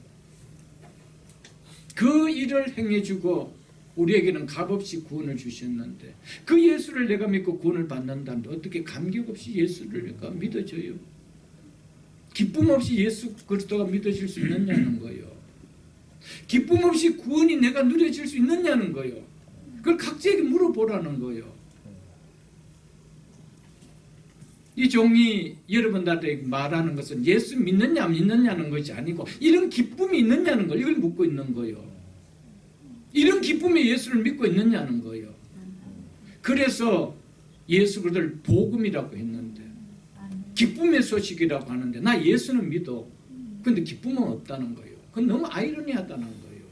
Speaker 1: 그 일을 행해주고 우리에게는 값없이 구원을 주셨는데, 그 예수를 내가 믿고 구원을 받는다는데 어떻게 감격 없이 예수를 내가 믿어져요? 기쁨 없이 예수 그리스도가 믿어질 수 있느냐는 거예요. 기쁨 없이 구원이 내가 누려질 수 있느냐는 거예요. 그걸 각자에게 물어보라는 거예요. 이 종이 여러분들한테 말하는 것은 예수 믿느냐 안 믿느냐는 것이 아니고 이런 기쁨이 있느냐는 걸, 이걸 묻고 있는 거예요. 이런 기쁨에 예수를 믿고 있느냐는 거예요. 그래서 예수 그리스도를 복음이라고 했는데, 기쁨의 소식이라고 하는데 나 예수는 믿어. 근데 기쁨은 없다는 거예요. 그건 너무 아이러니하다는 거예요.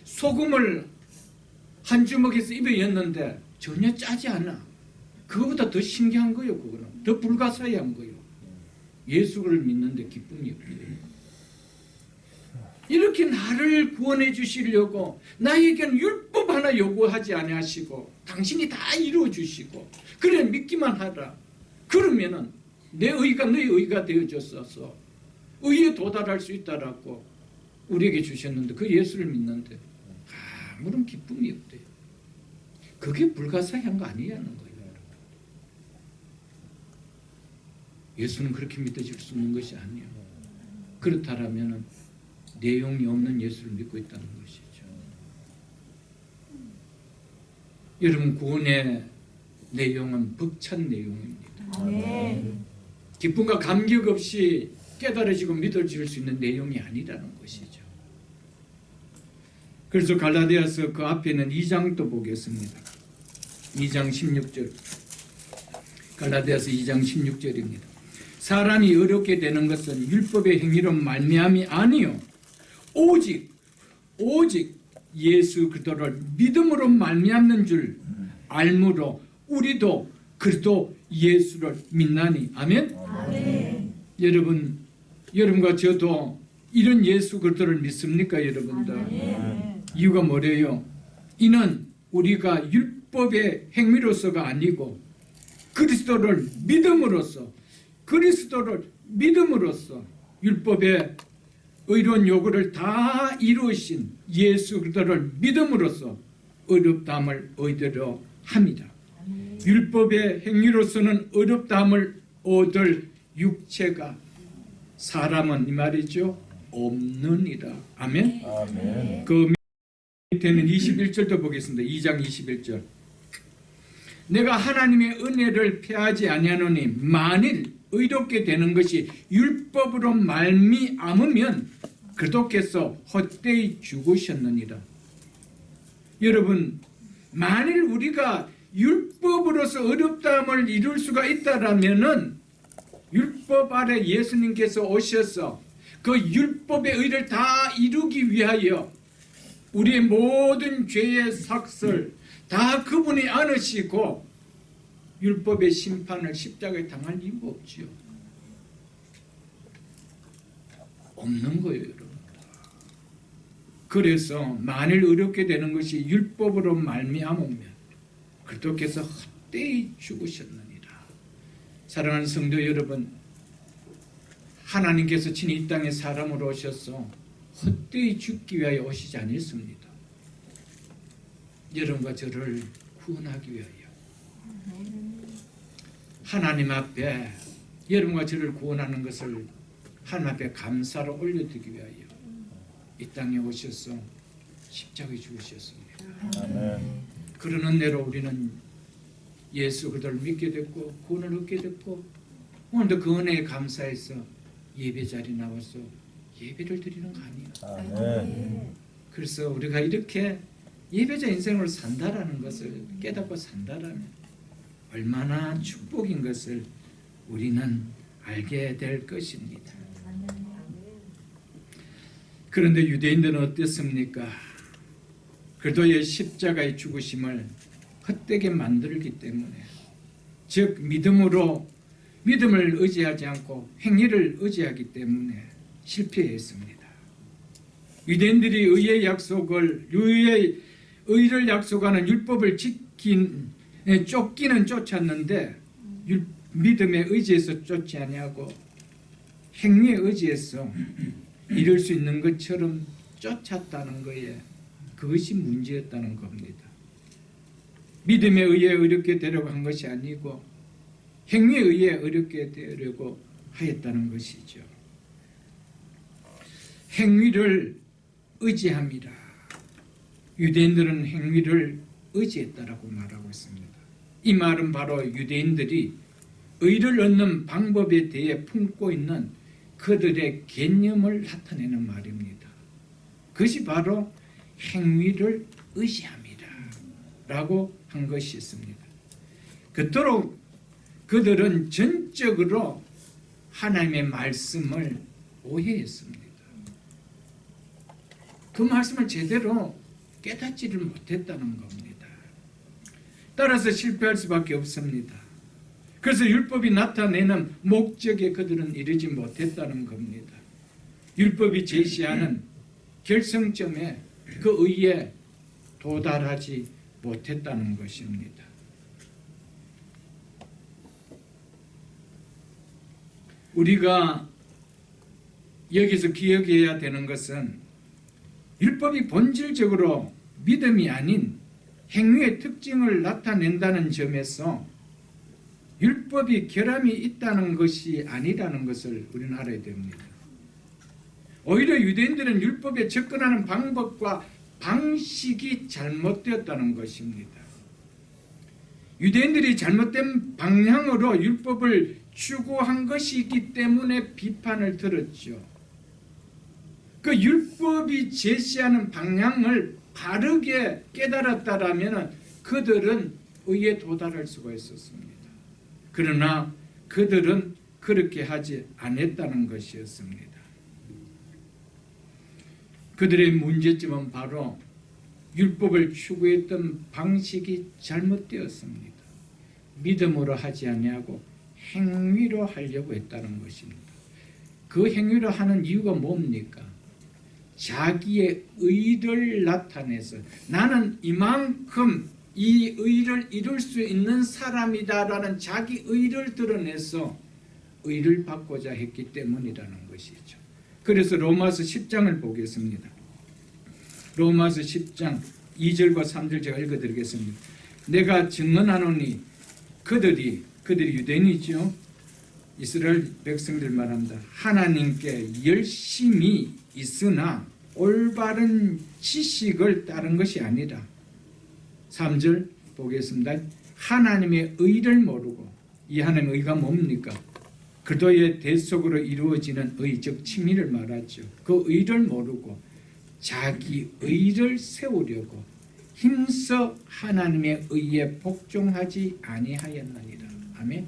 Speaker 1: 소금을 한 주먹에서 입에 였는데 전혀 짜지 않아. 그거보다 더 신기한 거예요. 그거는 더 불가사의한 거예요. 예수를 믿는데 기쁨이 없대요. 이렇게 나를 구원해 주시려고 나에게는 율법 하나 요구하지 아니하시고 당신이 다 이루어 주시고 그래 믿기만 하라. 그러면은 내 의가 너의 의가 되어졌어서 의에 도달할 수 있다라고 우리에게 주셨는데 그 예수를 믿는데 아무런 기쁨이 없대요. 그게 불가사의한 거 아니냐는 거예요. 예수는 그렇게 믿어질 수 있는 것이 아니에요. 그렇다면 내용이 없는 예수를 믿고 있다는 것이죠. 여러분 구원의 내용은 벅찬 내용입니다.
Speaker 3: 네.
Speaker 1: 기쁨과 감격 없이 깨달아지고 믿어질 수 있는 내용이 아니라는 것이죠. 그래서 갈라디아서 그 앞에 있는 2장도 보겠습니다. 2장 16절. 갈라디아서 2장 16절입니다. 사람이 어렵게 되는 것은 율법의 행위로 말미암이 아니요 오직 예수 그리스도를 믿음으로 말미암는 줄 알므로 우리도 그리스도 예수를 믿나니. 아멘.
Speaker 3: 아멘.
Speaker 1: 여러분과 저도 이런 예수 그리스도를 믿습니까, 여러분들?
Speaker 3: 아멘.
Speaker 1: 이유가 뭐래요? 이는 우리가 율법의 행위로서가 아니고 그리스도를 믿음으로써 율법의 의로운 요구를 다 이루신 예수 그리스도를 믿음으로써 어렵다함을 얻으려 합니다. 율법의 행위로서는 어렵다함을 얻을 육체가 사람은 이 말이죠 없느니라. 아멘.
Speaker 2: 아멘.
Speaker 1: 그 밑에는 21절도 보겠습니다. 2장 21절. 내가 하나님의 은혜를 패하지 아니하노니 만일 의롭게 되는 것이 율법으로 말미암으면 그리스도께서 헛되이 죽으셨느니라. 여러분 만일 우리가 율법으로서 어렵다함을 이룰 수가 있다라면은 율법 아래 예수님께서 오셔서 그 율법의 의를 다 이루기 위하여 우리의 모든 죄의 삭슬 다 그분이 안으시고 율법의 심판을 십자가에 당할 이유가 없지요. 없는 거예요, 여러분. 그래서 만일 어렵게 되는 것이 율법으로 말미암으면 그리스도께서 헛되이 죽으셨느니라. 사랑하는 성도 여러분, 하나님께서 친히 이 땅에 사람으로 오셔서 헛되이 죽기 위하여 오시지 않았습니다. 여러분과 저를 구원하기 위하여 하나님 앞에 여러분과 저를 구원하는 것을 하나님 앞에 감사로 올려드리기 위하여 이 땅에 오셔서 십자가에 죽으셨습니다.
Speaker 2: 아멘.
Speaker 1: 그러는 대로 우리는 예수 그리스도를 믿게 됐고 구원을 얻게 됐고 오늘도 그 은혜에 감사해서 예배 자리에 나와서 예배를 드리는 거 아니에요.
Speaker 2: 아멘.
Speaker 1: 그래서 우리가 이렇게 예배자 인생을 산다라는 것을 깨닫고 산다라면 얼마나 축복인 것을 우리는 알게 될 것입니다. 그런데 유대인들은 어땠습니까? 그리스도의 십자가의 죽으심을 헛되게 만들기 때문에, 즉 믿음을 의지하지 않고 행위를 의지하기 때문에 실패했습니다. 유대인들이 의를 약속하는 율법을 쫓기는 쫓았는데 믿음에 의지해서 쫓지 아니하고 행위에 의지해서 이룰 수 있는 것처럼 쫓았다는 거에 그것이 문제였다는 겁니다. 믿음에 의해 의롭게 되려고 한 것이 아니고 행위에 의해 의롭게 되려고 하였다는 것이죠. 행위를 의지함이라. 유대인들은 행위를 의지했다라고 말하고 있습니다. 이 말은 바로 유대인들이 의를 얻는 방법에 대해 품고 있는 그들의 개념을 나타내는 말입니다. 그것이 바로 행위를 의지함이라 라고 한 것이 있습니다. 그토록 그들은 전적으로 하나님의 말씀을 오해했습니다. 그 말씀을 제대로 깨닫지를 못했다는 겁니다. 따라서 실패할 수밖에 없습니다. 그래서 율법이 나타내는 목적에 그들은 이르지 못했다는 겁니다. 율법이 제시하는 결성점에 그 의에 도달하지 못했다는 것입니다. 우리가 여기서 기억해야 되는 것은 율법이 본질적으로 믿음이 아닌 행위의 특징을 나타낸다는 점에서 율법이 결함이 있다는 것이 아니라는 것을 우리는 알아야 됩니다. 오히려 유대인들은 율법에 접근하는 방법과 방식이 잘못되었다는 것입니다. 유대인들이 잘못된 방향으로 율법을 추구한 것이 있기 때문에 비판을 들었죠. 그 율법이 제시하는 방향을 바르게 깨달았다라면 그들은 의에 도달할 수가 있었습니다. 그러나 그들은 그렇게 하지 않았다는 것이었습니다. 그들의 문제점은 바로 율법을 추구했던 방식이 잘못되었습니다. 믿음으로 하지 아니하고 행위로 하려고 했다는 것입니다. 그 행위로 하는 이유가 뭡니까? 자기의 의를 나타내서 나는 이만큼 이 의를 이룰 수 있는 사람이다라는 자기 의를 드러내서 의를 받고자 했기 때문이라는 것이죠. 그래서 로마서 10장을 보겠습니다. 로마서 10장 2절과 3절 제가 읽어드리겠습니다. 내가 증언하노니 그들이 유대인이죠. 이스라엘 백성들 말합니다. 하나님께 열심히 있으나 올바른 지식을 따른 것이 아니라 3절 보겠습니다. 하나님의 의를 모르고 이 하나님의 의가 뭡니까? 그도의 대속으로 이루어지는 의, 즉 칭의를 말하죠. 그 의를 모르고 자기 의를 세우려고 힘써 하나님의 의에 복종하지 아니하였느니라. 아멘.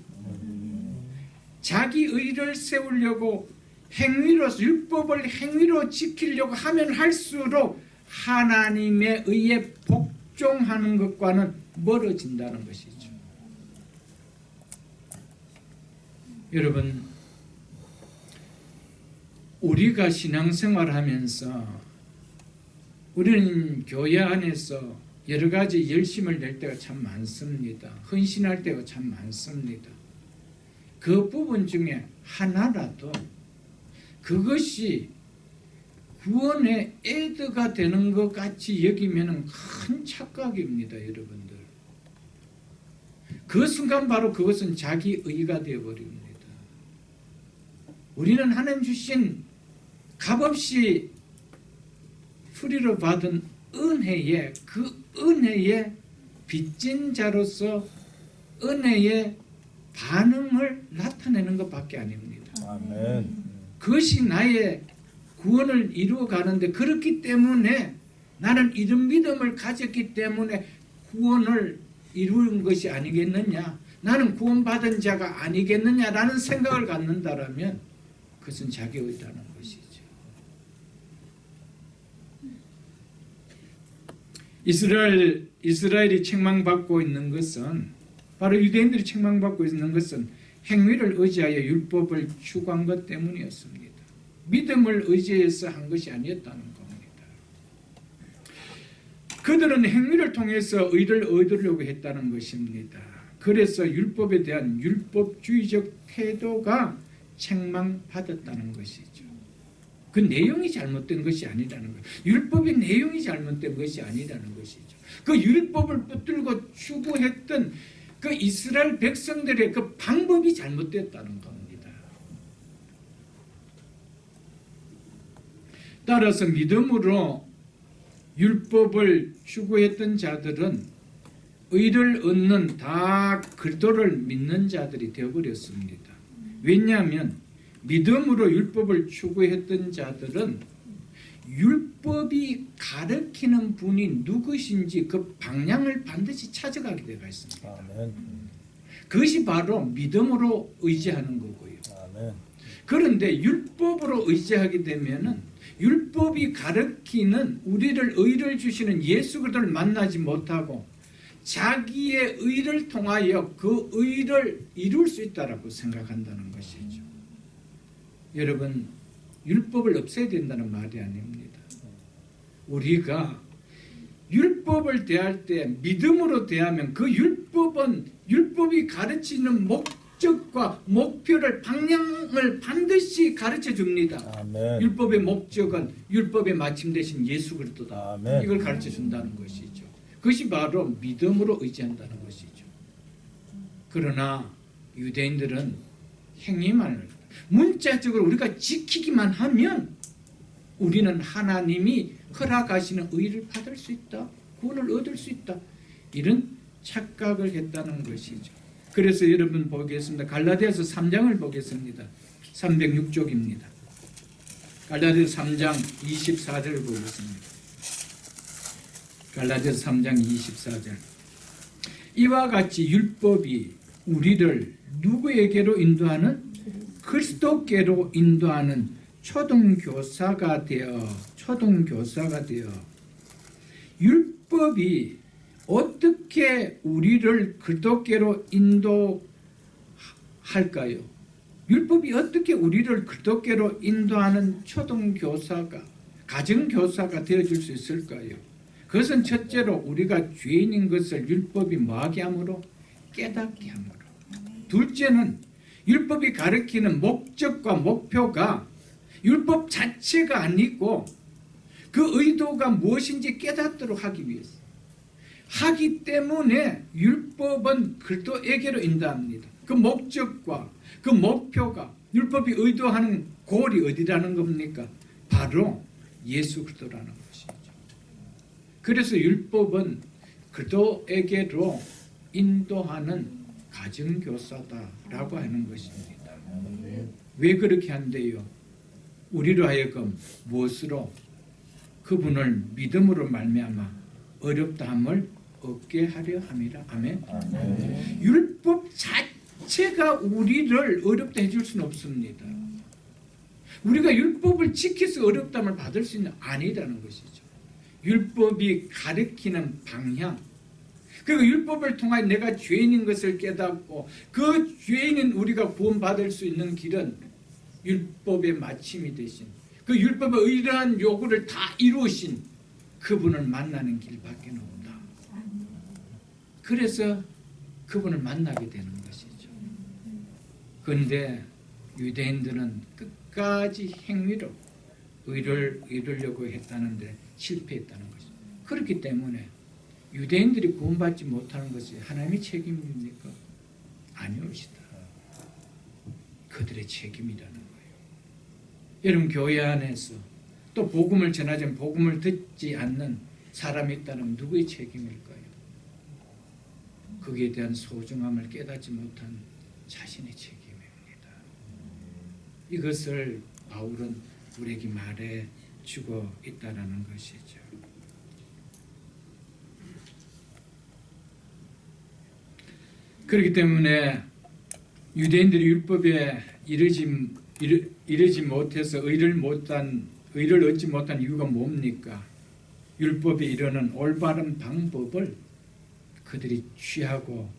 Speaker 1: 자기 의를 세우려고 행위로 율법을 행위로 지키려고 하면 할수록 하나님의 의에 복종하는 것과는 멀어진다는 것이죠. 여러분, 우리가 신앙생활하면서 우리는 교회 안에서 여러 가지 열심을 낼 때가 참 많습니다. 헌신할 때가 참 많습니다. 그 부분 중에 하나라도 그것이 구원의 에드가 되는 것 같이 여기면 큰 착각입니다, 여러분들. 그 순간 바로 그것은 자기 의가 되어버립니다. 우리는 하나님 주신 값없이 프리로 받은 은혜에 그 은혜의 빚진 자로서 은혜의 반응을 나타내는 것밖에 아닙니다.
Speaker 2: 아멘.
Speaker 1: 그것이 나의 구원을 이루어 가는데 그렇기 때문에 나는 이런 믿음을 가졌기 때문에 구원을 이루는 것이 아니겠느냐, 나는 구원받은 자가 아니겠느냐라는 생각을 갖는다라면 그것은 자기 의라는 것이죠. 이스라엘이 책망받고 있는 것은 바로 유대인들이 책망받고 있는 것은 행위를 의지하여 율법을 추구한 것 때문이었습니다. 믿음을 의지해서 한 것이 아니었다는 겁니다. 그들은 행위를 통해서 의를 얻으려고 했다는 것입니다. 그래서 율법에 대한 율법주의적 태도가 책망받았다는 것이죠. 그 내용이 잘못된 것이 아니라는 거예요. 율법의 내용이 잘못된 것이 아니라는 것이죠. 그 율법을 붙들고 추구했던 그 이스라엘 백성들의 그 방법이 잘못됐다는 겁니다. 따라서 믿음으로 율법을 추구했던 자들은 의를 얻는 다 그리스도를 믿는 자들이 되어버렸습니다. 왜냐하면 믿음으로 율법을 추구했던 자들은 율법이 가르치는 분이 누구신지 그 방향을 반드시 찾아가게 되어 있습니다.
Speaker 2: 아멘.
Speaker 1: 그것이 바로 믿음으로 의지하는 거고요.
Speaker 2: 아멘.
Speaker 1: 그런데 율법으로 의지하게 되면은 율법이 가르치는 우리를 의를 주시는 예수 그리스도를 만나지 못하고 자기의 의를 통하여 그 의를 이룰 수 있다라고 생각한다는 것이죠. 여러분, 율법을 없애야 된다는 말이 아닙니다. 우리가 율법을 대할 때 믿음으로 대하면 그 율법이 가르치는 목적과 목표를 방향을 반드시 가르쳐 줍니다.
Speaker 2: 아멘.
Speaker 1: 율법의 목적은 율법의 마침 되신 예수 그리스도다.
Speaker 2: 아멘.
Speaker 1: 이걸 가르쳐 준다는 것이죠. 그것이 바로 믿음으로 의지한다는 것이죠. 그러나 유대인들은 행위만을 문자적으로 우리가 지키기만 하면 우리는 하나님이 허락하시는 의를 받을 수 있다. 구원을 얻을 수 있다. 이런 착각을 했다는 것이죠. 그래서 여러분 보겠습니다. 갈라디아서 3장을 보겠습니다. 306쪽입니다. 갈라디아서 3장 24절을 보겠습니다. 갈라디아서 3장 24절. 이와 같이 율법이 우리를 누구에게로 인도하는? 그리스도께로 인도하는 초등교사가 되어 율법이 어떻게 우리를 그리스도께로 인도할까요? 율법이 어떻게 우리를 그리스도께로 인도하는 초등교사가, 가정교사가 되어줄 수 있을까요? 그것은 첫째로 우리가 죄인인 것을 율법이 뭐하게 함으로? 깨닫게 함으로. 둘째는 율법이 가리키는 목적과 목표가 율법 자체가 아니고 그 의도가 무엇인지 깨닫도록 하기 위해서 하기 때문에 율법은 그리스도에게로 인도합니다. 그 목적과 그 목표가 율법이 의도하는 골이 어디라는 겁니까? 바로 예수 그리스도라는 것이죠. 그래서 율법은 그리스도에게로 인도하는 가정교사다라고 하는 것입니다. 왜 그렇게 한대요? 우리로 하여금 무엇으로? 그분을 믿음으로 말미암아 어렵다함을 얻게 하려 함이라. 아멘.
Speaker 2: 아멘.
Speaker 1: 율법 자체가 우리를 어렵다 해줄 수는 없습니다. 우리가 율법을 지켜서 어렵다함을 받을 수 있는 아니라는 것이죠. 율법이 가리키는 방향, 그리고 율법을 통하여 내가 죄인인 것을 깨닫고 그 죄인인 우리가 구원받을 수 있는 길은 율법의 마침이 되신 그 율법의 의뢰한 요구를 다 이루신 그분을 만나는 길밖에 없다. 그래서 그분을 만나게 되는 것이죠. 그런데 유대인들은 끝까지 행위로 의를 이루려고 했다는데 실패했다는 것이죠. 그렇기 때문에 유대인들이 구원받지 못하는 것이 하나님의 책임입니까? 아니옵시다. 그들의 책임이라는 거예요. 여러분, 교회 안에서 또 복음을 전하지 않는, 복음을 듣지 않는 사람이 있다면 누구의 책임일까요? 거기에 대한 소중함을 깨닫지 못한 자신의 책임입니다. 이것을 바울은 우리에게 말해 주고 있다는 것이죠. 그렇기 때문에 유대인들이 율법에 이르지 못해서 의를 얻지 못한 이유가 뭡니까? 율법에 이르는 올바른 방법을 그들이 취하고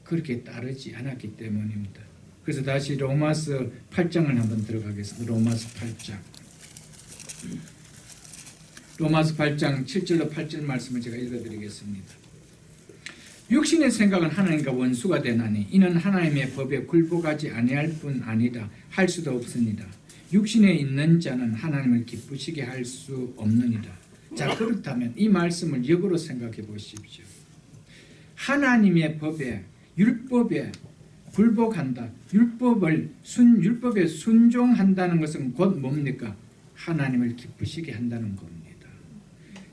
Speaker 1: 그렇게 따르지 않았기 때문입니다. 그래서 다시 로마서 8장을 한번 들어가겠습니다. 로마서 8장. 로마서 8장 7절로 8절 말씀을 제가 읽어드리겠습니다. 육신의 생각은 하나님과 원수가 되나니 이는 하나님의 법에 굴복하지 아니할 뿐 아니라 할 수도 없습니다. 육신에 있는 자는 하나님을 기쁘시게 할 수 없느니라. 자, 그렇다면 이 말씀을 역으로 생각해 보십시오. 하나님의 법에, 율법에 굴복한다. 율법에 순종한다는 것은 곧 뭡니까? 하나님을 기쁘시게 한다는 겁니다.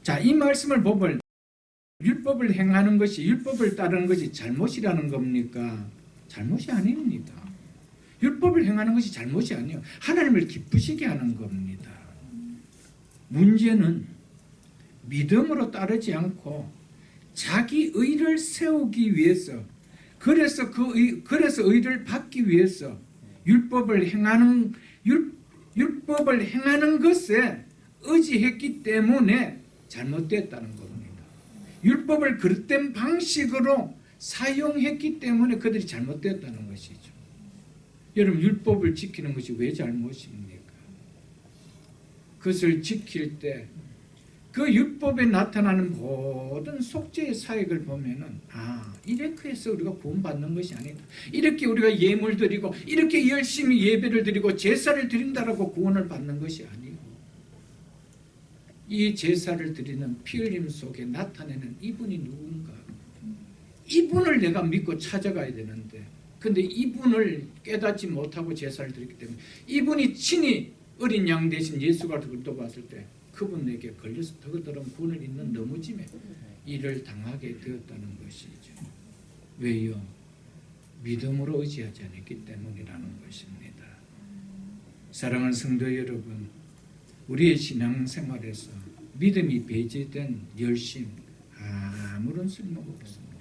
Speaker 1: 자, 이 말씀을 보면 율법을 행하는 것이, 율법을 따르는 것이 잘못이라는 겁니까? 잘못이 아닙니다. 율법을 행하는 것이 잘못이 아니에요. 하나님을 기쁘시게 하는 겁니다. 문제는 믿음으로 따르지 않고 자기 의를 세우기 위해서 그래서 그래서 의를 받기 위해서 율법을 행하는 것에 의지했기 때문에 잘못됐다는 겁니다. 율법을 그릇된 방식으로 사용했기 때문에 그들이 잘못됐다는 것이죠. 여러분, 율법을 지키는 것이 왜 잘못입니까? 그것을 지킬 때 그 율법에 나타나는 모든 속죄의 사역을 보면은 이렇게 해서 우리가 구원받는 것이 아니다. 이렇게 우리가 예물 드리고 이렇게 열심히 예배를 드리고 제사를 드린다라고 구원을 받는 것이 아니고, 이 제사를 드리는 피 흘림 속에 나타내는 이분이 누군가, 이분을 내가 믿고 찾아가야 되는데, 근데 이분을 깨닫지 못하고 제사를 드리기 때문에 이분이 친히 어린 양 대신 예수가 돌아왔을 때 그분에게 걸려서 더더러 구원을 잇는 넘어짐에 이를 당하게 되었다는 것이죠. 왜요? 믿음으로 의지하지 않았기 때문이라는 것입니다. 사랑하는 성도 여러분, 우리의 신앙생활에서 믿음이 배제된 열심 아무런 쓸모가 없습니다.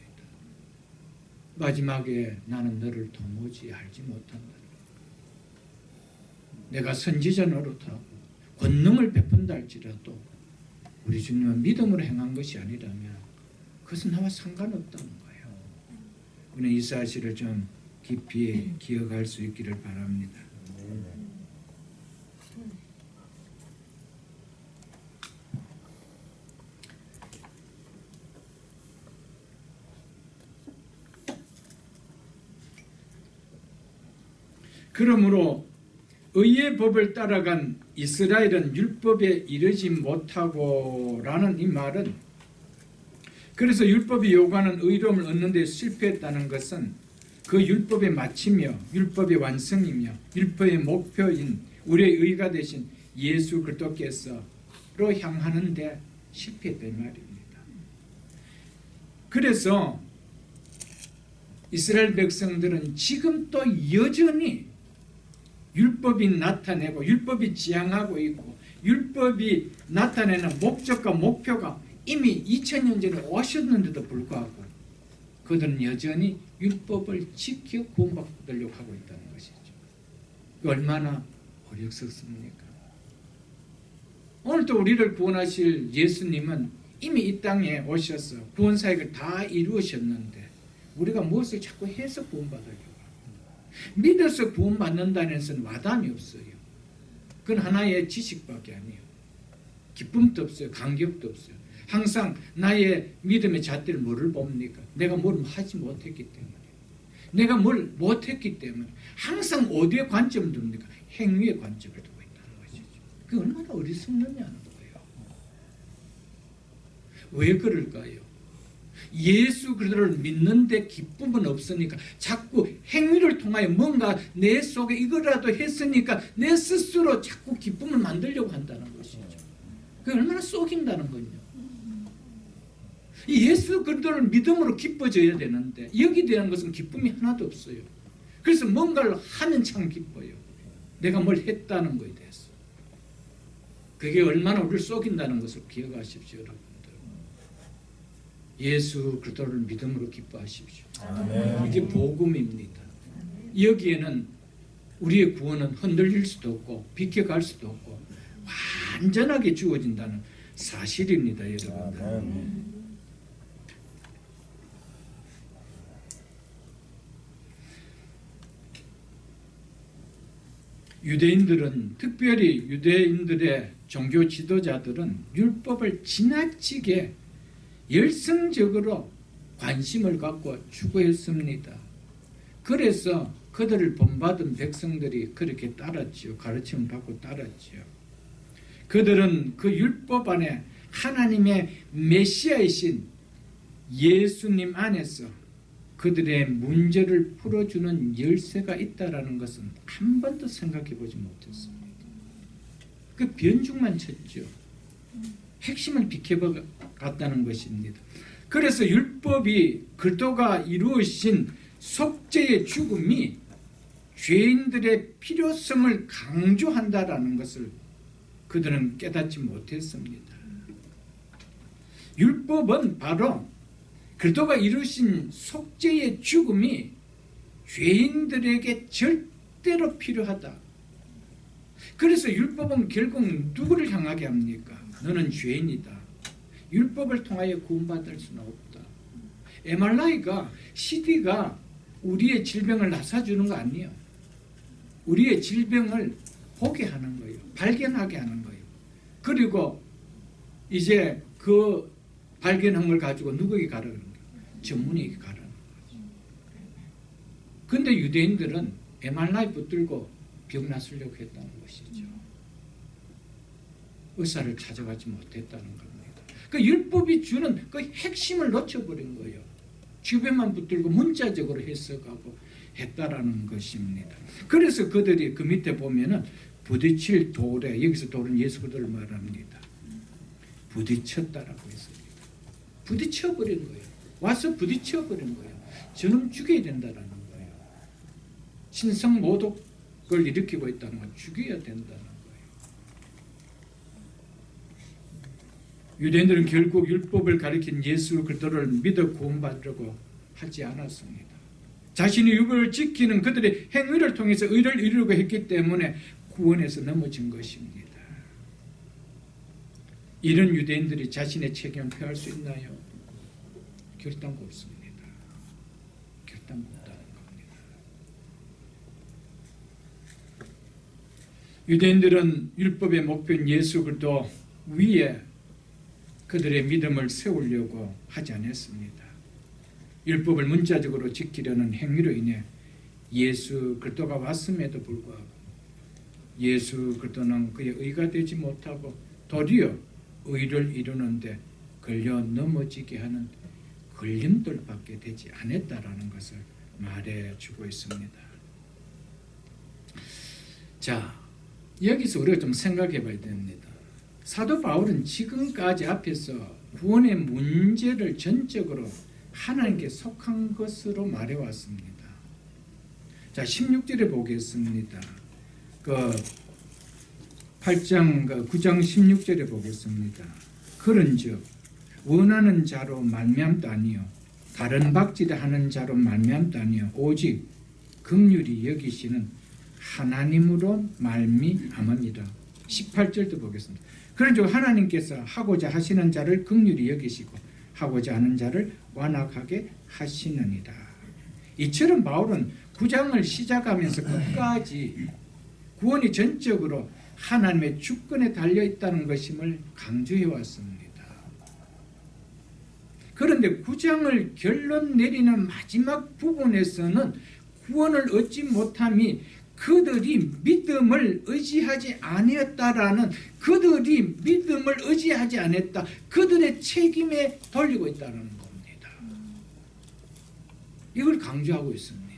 Speaker 1: 마지막에 나는 너를 도무지 알지 못한다. 내가 선지자 노릇하고 권능을 베푼다 할지라도 우리 주님은 믿음으로 행한 것이 아니라면 그것은 나와 상관없다는 거예요. 우리는 이 사실을 좀 깊이 기억할 수 있기를 바랍니다. 그러므로 의의 법을 따라간 이스라엘은 율법에 이르지 못하고라는 이 말은, 그래서 율법이 요구하는 의로움을 얻는 데 실패했다는 것은 그 율법의 마치며 율법의 완성이며 율법의 목표인 우리의 의가 되신 예수 그리스도께서로 향하는 데 실패했단 말입니다. 그래서 이스라엘 백성들은 지금 또 여전히 율법이 나타내고 율법이 지향하고 있고 율법이 나타내는 목적과 목표가 이미 2000년 전에 오셨는데도 불구하고 그들은 여전히 율법을 지켜 구원받으려고 하고 있다는 것이죠. 얼마나 어리석습니까? 오늘도 우리를 구원하실 예수님은 이미 이 땅에 오셔서 구원사역을 다 이루셨는데 우리가 무엇을 자꾸 해서 구원받으려고, 믿어서 구원받는다는 것은 와담이 없어요. 그건 하나의 지식밖에 아니에요. 기쁨도 없어요. 감격도 없어요. 항상 나의 믿음의 잣대를 뭐를 봅니까? 내가 뭘 하지 못했기 때문에, 내가 뭘 못했기 때문에 항상 어디에 관점을 둡니까? 행위에 관점을 두고 있다는 것이죠. 그게 얼마나 어리석느냐는 거예요. 왜 그럴까요? 예수 그리스도를 믿는데 기쁨은 없으니까 자꾸 행위를 통하여 뭔가 내 속에 이거라도 했으니까 내 스스로 자꾸 기쁨을 만들려고 한다는 것이죠. 그게 얼마나 속인다는 거냐. 예수 그리스도를 믿음으로 기뻐져야 되는데 여기 대한 것은 기쁨이 하나도 없어요. 그래서 뭔가를 하면 참 기뻐요. 내가 뭘 했다는 거에 대해서. 그게 얼마나 우리를 속인다는 것을 기억하십시오, 여러분. 예수 그리스도를 믿음으로 기뻐하십시오.
Speaker 2: 아멘.
Speaker 1: 이게 복음입니다. 여기에는 우리의 구원은 흔들릴 수도 없고 비켜갈 수도 없고 완전하게 주어진다는 사실입니다, 여러분들.
Speaker 2: 아멘.
Speaker 1: 유대인들은, 특별히 유대인들의 종교 지도자들은 율법을 지나치게 열성적으로 관심을 갖고 추구했습니다. 그래서 그들을 본받은 백성들이 그렇게 따랐지요. 가르침을 받고 따랐지요. 그들은 그 율법 안에 하나님의 메시아이신 예수님 안에서 그들의 문제를 풀어주는 열쇠가 있다라는 것은 한 번도 생각해 보지 못했습니다. 그 변죽만 쳤죠. 핵심을 비켜갔다는 것입니다. 그래서 율법이 그리스도가 이루신 속죄의 죽음이 죄인들의 필요성을 강조한다라는 것을 그들은 깨닫지 못했습니다. 율법은 바로 그리스도가 이루신 속죄의 죽음이 죄인들에게 절대로 필요하다. 그래서 율법은 결국 누구를 향하게 합니까? 너는 죄인이다. 율법을 통하여 구원받을 수는 없다. MRI가 CT가 우리의 질병을 나서주는 거 아니에요. 우리의 질병을 보게 하는 거예요. 발견하게 하는 거예요. 그리고 이제 그 발견한 걸 가지고 누구에게 가르는 거예요? 전문의에게 가르는 거죠. 근데 유대인들은 MRI 붙들고 병 나서려고 했다는 것이죠. 의사를 찾아가지 못했다는 겁니다. 그 율법이 주는 그 핵심을 놓쳐버린 거예요. 주변만 붙들고 문자적으로 해석하고 했다라는 것입니다. 그래서 그들이 그 밑에 보면은 부딪힐 돌에, 여기서 돌은 예수 그리스도를 말합니다. 부딪혔다라고 했습니다. 부딪혀버린 거예요. 와서 부딪혀버린 거예요. 저놈 죽여야 된다라는 거예요. 신성 모독을 일으키고 있다는 건 죽여야 된다는 거예요. 유대인들은 결국 율법을 가리킨 예수 그리스도를 믿어 구원받으려고 하지 않았습니다. 자신이 율법을 지키는 그들의 행위를 통해서 의를 이루려고 했기 때문에 구원에서 넘어진 것입니다. 이런 유대인들이 자신의 책임을 표할 수 있나요? 결단코 없습니다. 결단코 없다는 겁니다. 유대인들은 율법의 목표인 예수 그리스도 위에 그들의 믿음을 세우려고 하지 않았습니다. 율법을 문자적으로 지키려는 행위로 인해 예수 그리스도가 왔음에도 불구하고 예수 그리스도는 그의 의가 되지 못하고 도리어 의를 이루는데 걸려 넘어지게 하는 걸림돌밖에 되지 않았다라는 것을 말해주고 있습니다. 자, 여기서 우리가 좀 생각해 봐야 됩니다. 사도 바울은 지금까지 앞에서 구원의 문제를 전적으로 하나님께 속한 것으로 말해왔습니다. 자, 16절에 보겠습니다. 9장 16절에 보겠습니다. 그런즉 원하는 자로 말미암도 아니요 다른 박지를 하는 자로 말미암도 아니요 오직 긍휼히 여기시는 하나님으로 말미암으니라. 18절도 보겠습니다. 그런즉 하나님께서 하고자 하시는 자를 긍휼히 여기시고 하고자 하는 자를 완악하게 하시느니라. 이처럼 바울은 9장을 시작하면서 끝까지 구원이 전적으로 하나님의 주권에 달려있다는 것임을 강조해 왔습니다. 그런데 9장을 결론 내리는 마지막 부분에서는 구원을 얻지 못함이 그들이 믿음을 의지하지 아니었다라는, 그들이 믿음을 의지하지 않았다, 그들의 책임에 돌리고 있다는 겁니다. 이걸 강조하고 있습니다.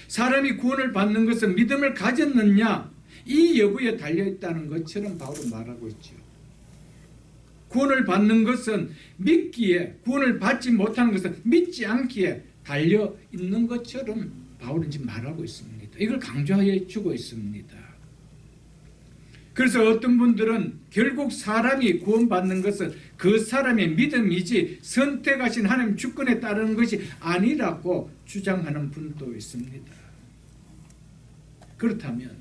Speaker 1: 사람이 구원을 받는 것은 믿음을 가졌느냐 이 여부에 달려있다는 것처럼 바울은 말하고 있죠. 구원을 받는 것은 믿기에, 구원을 받지 못하는 것은 믿지 않기에 달려있는 것처럼 바울은 지금 말하고 있습니다. 이걸 강조해 주고 있습니다. 그래서 어떤 분들은 결국 사람이 구원받는 것은 그 사람의 믿음이지 선택하신 하나님 주권에 따르는 것이 아니라고 주장하는 분도 있습니다. 그렇다면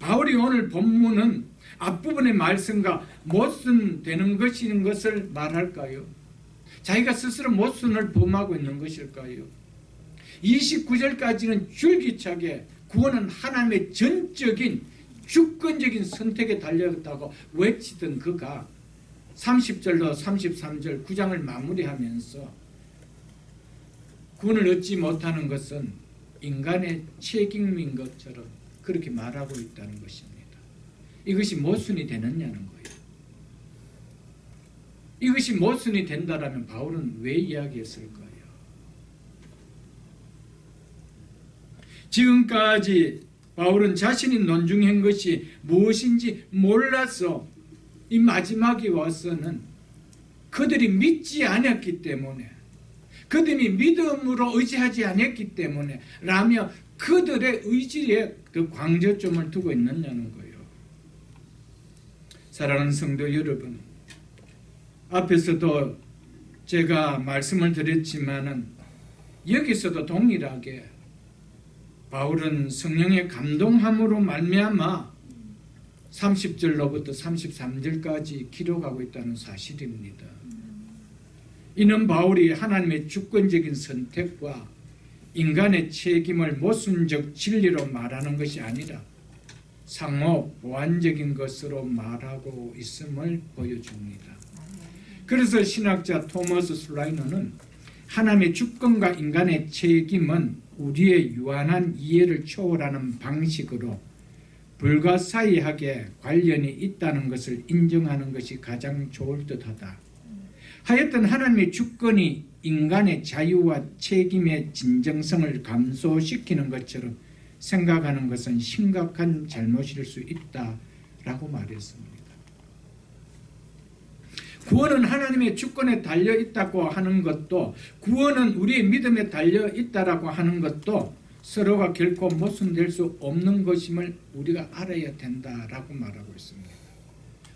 Speaker 1: 바울이 오늘 본문은 앞부분의 말씀과 모순되는 것인 것을 말할까요? 자기가 스스로 모순을 범하고 있는 것일까요? 29절까지는 줄기차게 구원은 하나님의 전적인 주권적인 선택에 달렸다고 외치던 그가 30절로 33절 9장을 마무리하면서 구원을 얻지 못하는 것은 인간의 책임인 것처럼 그렇게 말하고 있다는 것입니다. 이것이 모순이 되느냐는 거예요. 이것이 모순이 된다라면 바울은 왜 이야기했을까요? 지금까지 바울은 자신이 논중한 것이 무엇인지 몰라서 이 마지막에 와서는 그들이 믿지 않았기 때문에, 그들이 믿음으로 의지하지 않았기 때문에 라며 그들의 의지에 그 광저점을 두고 있느냐는 거예요. 사랑하는 성도 여러분, 앞에서도 제가 말씀을 드렸지만은 여기서도 동일하게 바울은 성령의 감동함으로 말미암아 30절로부터 33절까지 기록하고 있다는 사실입니다. 이는 바울이 하나님의 주권적인 선택과 인간의 책임을 모순적 진리로 말하는 것이 아니라 상호 보완적인 것으로 말하고 있음을 보여줍니다. 그래서 신학자 토머스 슬라이너는 하나님의 주권과 인간의 책임은 우리의 유한한 이해를 초월하는 방식으로 불가사의하게 관련이 있다는 것을 인정하는 것이 가장 좋을 듯하다. 하여튼 하나님의 주권이 인간의 자유와 책임의 진정성을 감소시키는 것처럼 생각하는 것은 심각한 잘못일 수 있다라고 말했습니다. 구원은 하나님의 주권에 달려 있다고 하는 것도, 구원은 우리의 믿음에 달려 있다라고 하는 것도 서로가 결코 모순될 수 없는 것임을 우리가 알아야 된다라고 말하고 있습니다.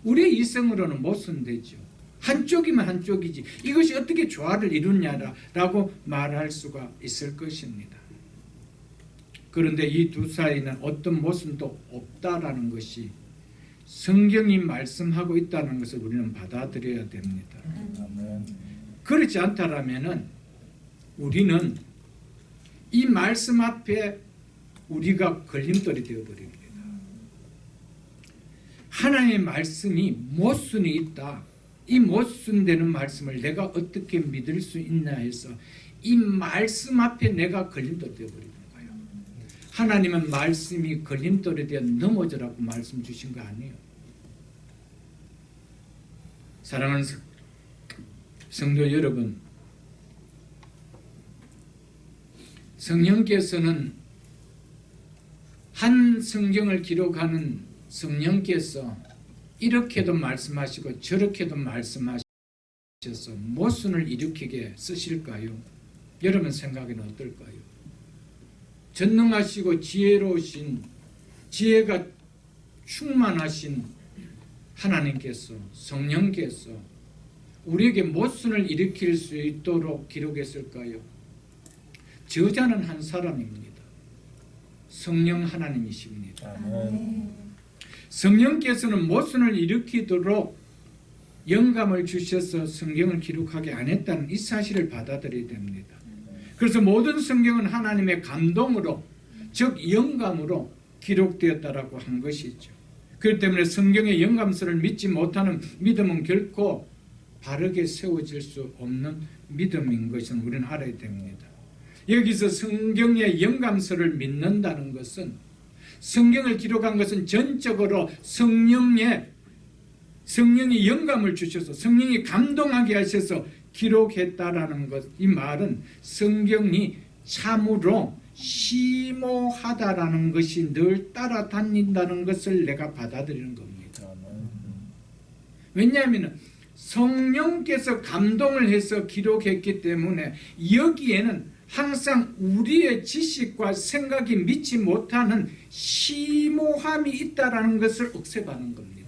Speaker 1: 우리의 이성으로는 모순되죠. 한쪽이면 한쪽이지 이것이 어떻게 조화를 이루냐라고 말할 수가 있을 것입니다. 그런데 이 두 사이는 어떤 모순도 없다라는 것이 성경이 말씀하고 있다는 것을 우리는 받아들여야 됩니다. 그렇지 않다라면은 우리는 이 말씀 앞에 우리가 걸림돌이 되어버립니다. 하나님의 말씀이 모순이 있다. 이 모순되는 말씀을 내가 어떻게 믿을 수 있나 해서 이 말씀 앞에 내가 걸림돌이 되어버리는 거예요. 하나님은 말씀이 걸림돌에 대한 넘어져라고 말씀 주신 거 아니에요. 사랑하는 성도 여러분, 성령께서는 한 성경을 기록하는 성령께서 이렇게도 말씀하시고 저렇게도 말씀하셔서 모순을 일으키게 쓰실까요? 여러분 생각에는 어떨까요? 전능하시고 지혜로우신, 지혜가 충만하신 하나님께서, 성령께서 우리에게 모순을 일으킬 수 있도록 기록했을까요? 저자는 한 사람입니다. 성령 하나님이십니다. 성령께서는 모순을 일으키도록 영감을 주셔서 성경을 기록하게 안 했다는 이 사실을 받아들여야 됩니다. 그래서 모든 성경은 하나님의 감동으로, 즉 영감으로 기록되었다라고 한 것이죠. 그렇기 때문에 성경의 영감서를 믿지 못하는 믿음은 결코 바르게 세워질 수 없는 믿음인 것은 우리는 알아야 됩니다. 여기서 성경의 영감서를 믿는다는 것은, 성경을 기록한 것은 전적으로 성령이 영감을 주셔서 성령이 감동하게 하셔서 기록했다라는 것, 이 말은 성경이 참으로 심오하다라는 것이 늘 따라다닌다는 것을 내가 받아들이는 겁니다. 왜냐하면 성령께서 감동을 해서 기록했기 때문에 여기에는 항상 우리의 지식과 생각이 믿지 못하는 심오함이 있다라는 것을 억셉하는 겁니다.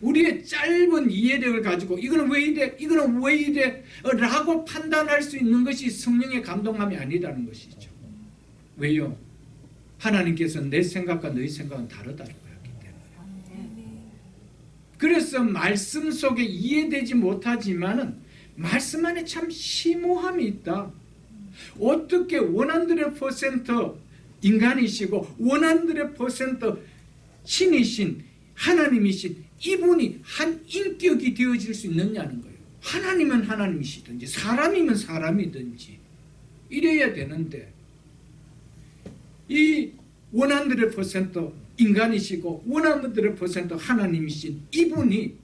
Speaker 1: 우리의 짧은 이해력을 가지고 이거는 왜 이래, 이거는 왜 이래 라고 판단할 수 있는 것이 성령의 감동함이 아니라는 것이죠. 왜요? 하나님께서 내 생각과 너희 생각은 다르다고 했기 때문에. 그래서 말씀 속에 이해되지 못하지만은 말씀 안에 참 심오함이 있다. 어떻게 100% 인간이시고 100% 신이신 하나님이신 이분이 한 인격이 되어질 수 있느냐는 거예요. 하나님은 하나님이시든지 사람이면 사람이든지 이래야 되는데, 이 100% 인간이시고 100% 하나님이신 이분이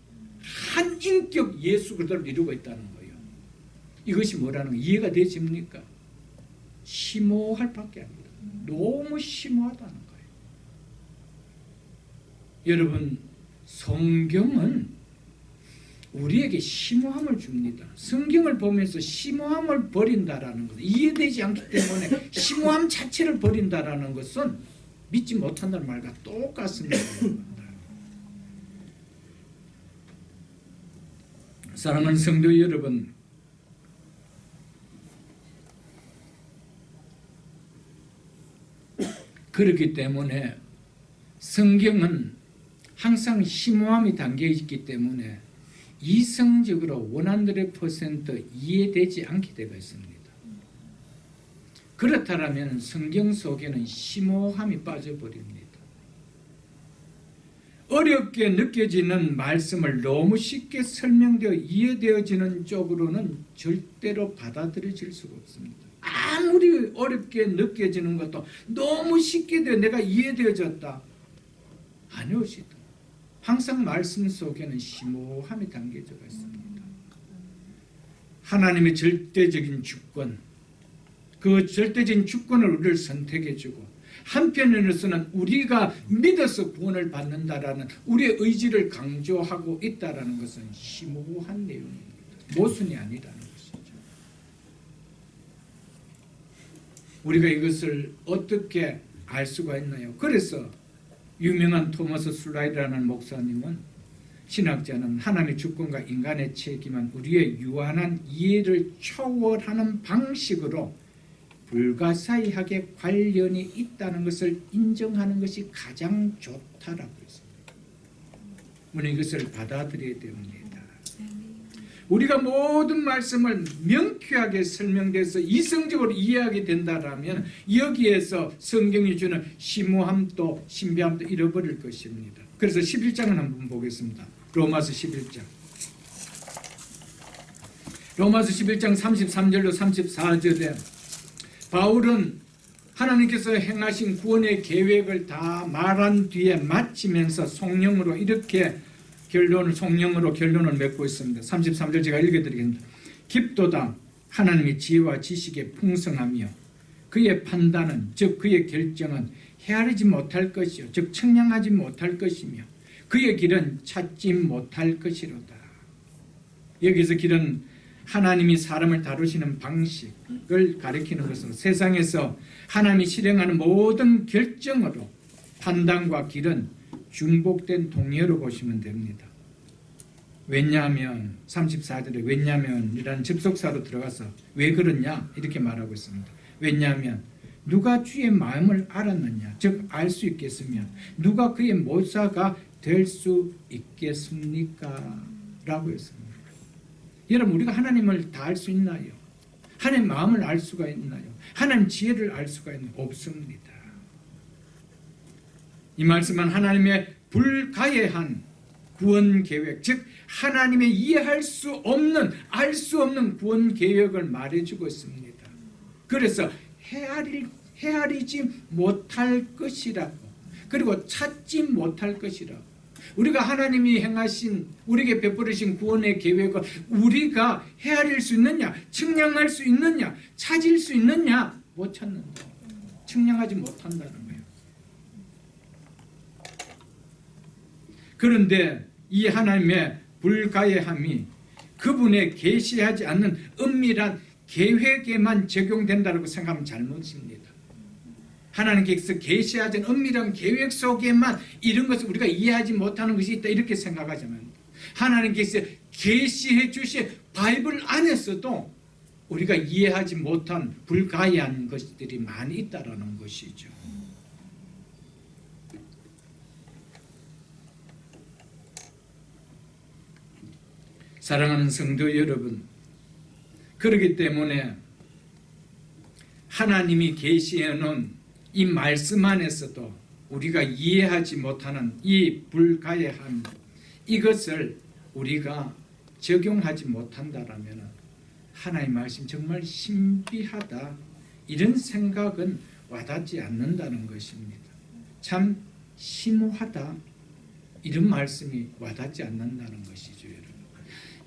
Speaker 1: 한 인격 예수 그리스도를 이루고 있다는 거예요. 이것이 뭐라는 거예요? 이해가 되십니까? 심오할 밖에 아닙니다. 너무 심오하다는 거예요. 여러분, 성경은 우리에게 심오함을 줍니다. 성경을 보면서 심오함을 버린다라는 것은, 이해되지 않기 때문에 심오함 자체를 버린다라는 것은 믿지 못한다는 말과 똑같습니다. 사랑하는 성도 여러분, 그렇기 때문에 성경은 항상 심오함이 담겨 있기 때문에 이성적으로 100% 이해되지 않게 되어 있습니다. 그렇다면 성경 속에는 심오함이 빠져버립니다. 어렵게 느껴지는 말씀을 너무 쉽게 설명되어 이해되어지는 쪽으로는 절대로 받아들여질 수가 없습니다. 아무리 어렵게 느껴지는 것도 너무 쉽게 내가 이해되어졌다. 아니오시다. 항상 말씀 속에는 심오함이 담겨져 있습니다. 하나님의 절대적인 주권, 그 절대적인 주권을 우리를 선택해주고 한편으로서는 우리가 믿어서 구원을 받는다라는 우리의 의지를 강조하고 있다라는 것은 심오한 내용입니다. 모순이 아니라는 것이죠. 우리가 이것을 어떻게 알 수가 있나요? 그래서 유명한 토마스 슬라이드라는 목사님은, 신학자는 하나님의 주권과 인간의 책임은 우리의 유한한 이해를 초월하는 방식으로 불가사의하게 관련이 있다는 것을 인정하는 것이 가장 좋다라고 했습니다. 우리는 이것을 받아들여야 됩니다. 우리가 모든 말씀을 명쾌하게 설명돼서 이성적으로 이해하게 된다면 여기에서 성경이 주는 심오함도 신비함도 잃어버릴 것입니다. 그래서 11장을 한번 보겠습니다. 로마서 11장. 로마서 11장 33절로 34절에 바울은 하나님께서 행하신 구원의 계획을 다 말한 뒤에 마치면서 성령으로 이렇게 성령으로 결론을 맺고 있습니다. 33절 제가 읽어드리겠습니다. 깊도다 하나님의 지혜와 지식에 풍성하며 그의 판단은, 즉 그의 결정은 헤아리지 못할 것이요 즉 측량하지 못할 것이며 그의 길은 찾지 못할 것이로다. 여기서 길은 하나님이 사람을 다루시는 방식을 가리키는 것으로 세상에서 하나님이 실행하는 모든 결정으로 판단과 길은 중복된 동의어로 보시면 됩니다. 왜냐하면 34절에 왜냐하면이라는 접속사로 들어가서 왜 그러냐 이렇게 말하고 있습니다. 왜냐하면 누가 주의 마음을 알았느냐, 즉 알 수 있겠으며 누가 그의 모사가 될 수 있겠습니까? 라고 했습니다. 여러분, 우리가 하나님을 다 알 수 있나요? 하나님 마음을 알 수가 있나요? 하나님 지혜를 알 수가 있나요? 없습니다. 이 말씀은 하나님의 불가해한 구원 계획, 즉 하나님의 이해할 수 없는, 알 수 없는 구원 계획을 말해주고 있습니다. 그래서 헤아리지 못할 것이라고, 그리고 찾지 못할 것이라고. 우리가 하나님이 행하신, 우리에게 베풀으신 구원의 계획을 우리가 헤아릴 수 있느냐, 측량할 수 있느냐, 찾을 수 있느냐, 못 찾는다. 측량하지 못한다는 거예요. 그런데 이 하나님의 불가해함이 그분의 계시하지 않는 은밀한 계획에만 적용된다고 생각하면 잘못입니다. 하나님께서 계시하지 않은 은밀한 계획 속에만 이런 것을 우리가 이해하지 못하는 것이 있다 이렇게 생각하자면, 하나님께서 계시해 주신 바이블 안에서도 우리가 이해하지 못한 불가해한 것들이 많이 있다라는 것이죠. 사랑하는 성도 여러분, 그렇기 때문에 하나님이 계시해 놓은 이 말씀 안에서도 우리가 이해하지 못하는 이 불가해함, 이것을 우리가 적용하지 못한다라면 하나님의 말씀 정말 신비하다, 이런 생각은 와닿지 않는다는 것입니다. 참 심오하다, 이런 말씀이 와닿지 않는다는 것이죠. 여러분,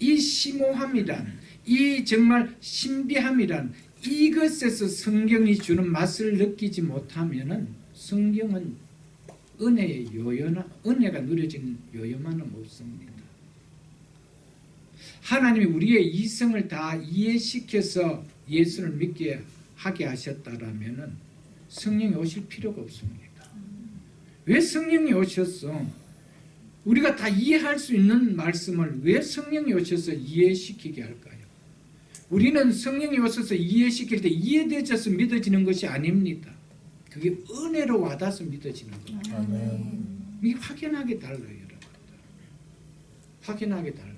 Speaker 1: 이 심오함이란, 이 정말 신비함이란 이것에서 성경이 주는 맛을 느끼지 못하면은 성경은 은혜가 누려진 요요만은 없습니다. 하나님이 우리의 이성을 다 이해시켜서 예수를 믿게 하게 하셨다라면은 성령이 오실 필요가 없습니다. 왜 성령이 오셨어? 우리가 다 이해할 수 있는 말씀을 왜 성령이 오셔서 이해시키게 할까요? 우리는 성령이 오셔서 이해시킬 때 이해되셔서 믿어지는 것이 아닙니다. 그게 은혜로 와닿아서 믿어지는 거예요.
Speaker 2: 아멘.
Speaker 1: 이게 확연하게 달라요, 여러분. 확연하게 달라요.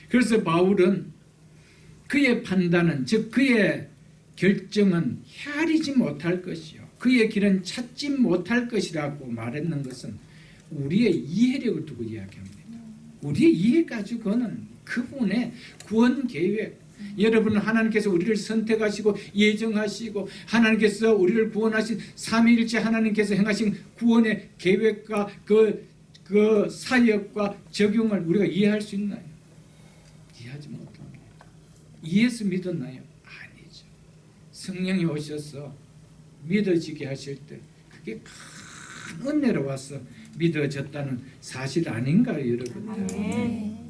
Speaker 1: 그래서 바울은 그의 판단은, 즉 그의 결정은 헤아리지 못할 것이요, 그의 길은 찾지 못할 것이라고 말했는 것은 우리의 이해력을 두고 이야기합니다. 우리의 이해 가지고는 그분의 구원 계획, 여러분은 하나님께서 우리를 선택하시고 예정하시고 하나님께서 우리를 구원하신 삼위일체 하나님께서 행하신 구원의 계획과 그 사역과 적용을 우리가 이해할 수 있나요? 이해하지 못합니다. 이해해서 믿었나요? 아니죠. 성령이 오셔서 믿어지게 하실 때 그게 큰 은혜로 와서 믿어졌다는 사실 아닌가요, 여러분?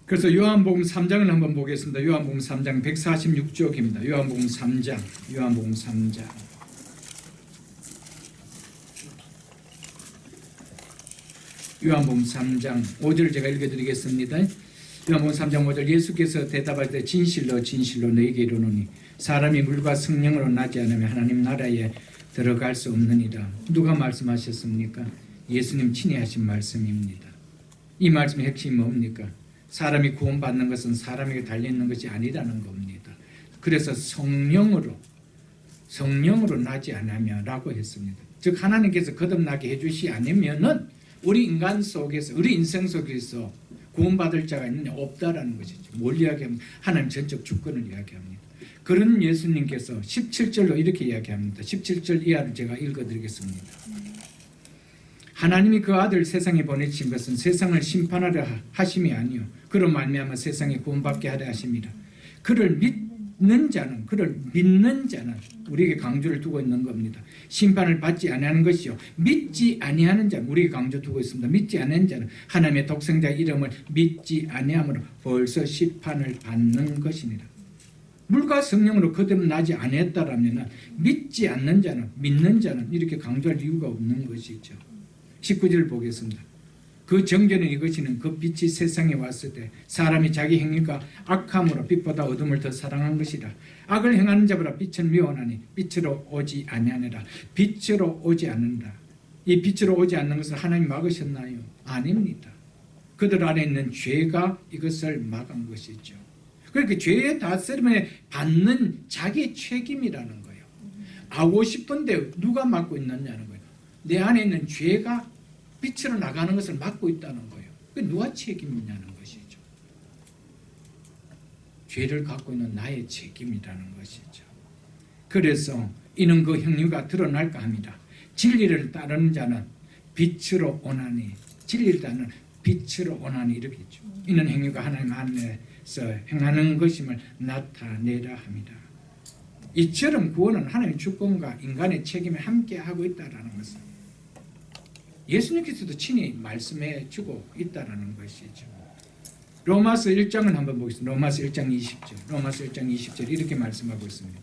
Speaker 1: 그래서 요한복음 3장을 한번 보겠습니다. 요한복음 3장 146쪽입니다. 요한복음 3장. 요한복음 3장 5절 제가 읽어드리겠습니다. 요한복음 3장 5절, 예수께서 대답할 때 진실로 진실로 너희에게 이르노니 사람이 물과 성령으로 나지 않으면 하나님 나라에 들어갈 수 없느니라. 누가 말씀하셨습니까? 예수님 친히 하신 말씀입니다. 이 말씀의 핵심이 뭡니까? 사람이 구원받는 것은 사람에게 달려있는 것이 아니라는 겁니다. 그래서 성령으로 나지 않으면 라고 했습니다. 즉 하나님께서 거듭나게 해주시 않으면은 우리 인간 속에서, 우리 인생 속에서 구원받을 자가 있느냐? 없다라는 것이죠. 뭘 이야기합니까? 하나님 전적 주권을 이야기합니다. 그런 예수님께서 17절로 이렇게 이야기합니다. 17절 이하를 제가 읽어드리겠습니다. 하나님이 그 아들 세상에 보내신 것은 세상을 심판하려 하심이 아니요 그로 말미암아 세상에 구원받게 하려 하심이라. 그를 믿는 자는 우리에게 강조를 두고 있는 겁니다. 심판을 받지 아니하는 것이요 믿지 아니하는 자는 우리에게 강조 두고 있습니다. 믿지 아니하는 자는 하나님의 독생자 이름을 믿지 아니함으로 벌써 심판을 받는 것이니라. 물과 성령으로 거듭나지 아니했다라면 믿지 않는 자는, 믿는 자는 이렇게 강조할 이유가 없는 것이죠. 19절 보겠습니다. 그 정죄는 이것이는 그 빛이 세상에 왔을 때 사람이 자기 행위가 악함으로 빛보다 어둠을 더 사랑한 것이라. 악을 행하는 자보다 빛은 미워하니 빛으로 오지 아니하니라. 빛으로 오지 않는다. 이 빛으로 오지 않는 것을 하나님 막으셨나요? 아닙니다. 그들 안에 있는 죄가 이것을 막은 것이죠. 그러니까 죄의 다스림에 받는 자기 책임이라는 거예요. 하고 싶은데 누가 막고 있느냐는 거예요. 내 안에 있는 죄가 빛으로 나가는 것을 막고 있다는 거예요. 그 누가 책임이냐는 것이죠. 죄를 갖고 있는 나의 책임이라는 것이죠. 그래서 이는 그 행위가 드러날까 합니다. 진리를 따르는 자는 빛으로 오나니, 진리를 따르는 빛으로 오나니 이렇게 했죠. 이는 행위가 하나님 안에서 행하는 것임을 나타내라 합니다. 이처럼 구원은 하나님의 주권과 인간의 책임에 함께 하고 있다는 것을 예수님께서도 친히 말씀해 주고 있다는 것이죠. 로마서 1장을 한번 보겠습니다. 로마서 1장 20절 이렇게 말씀하고 있습니다.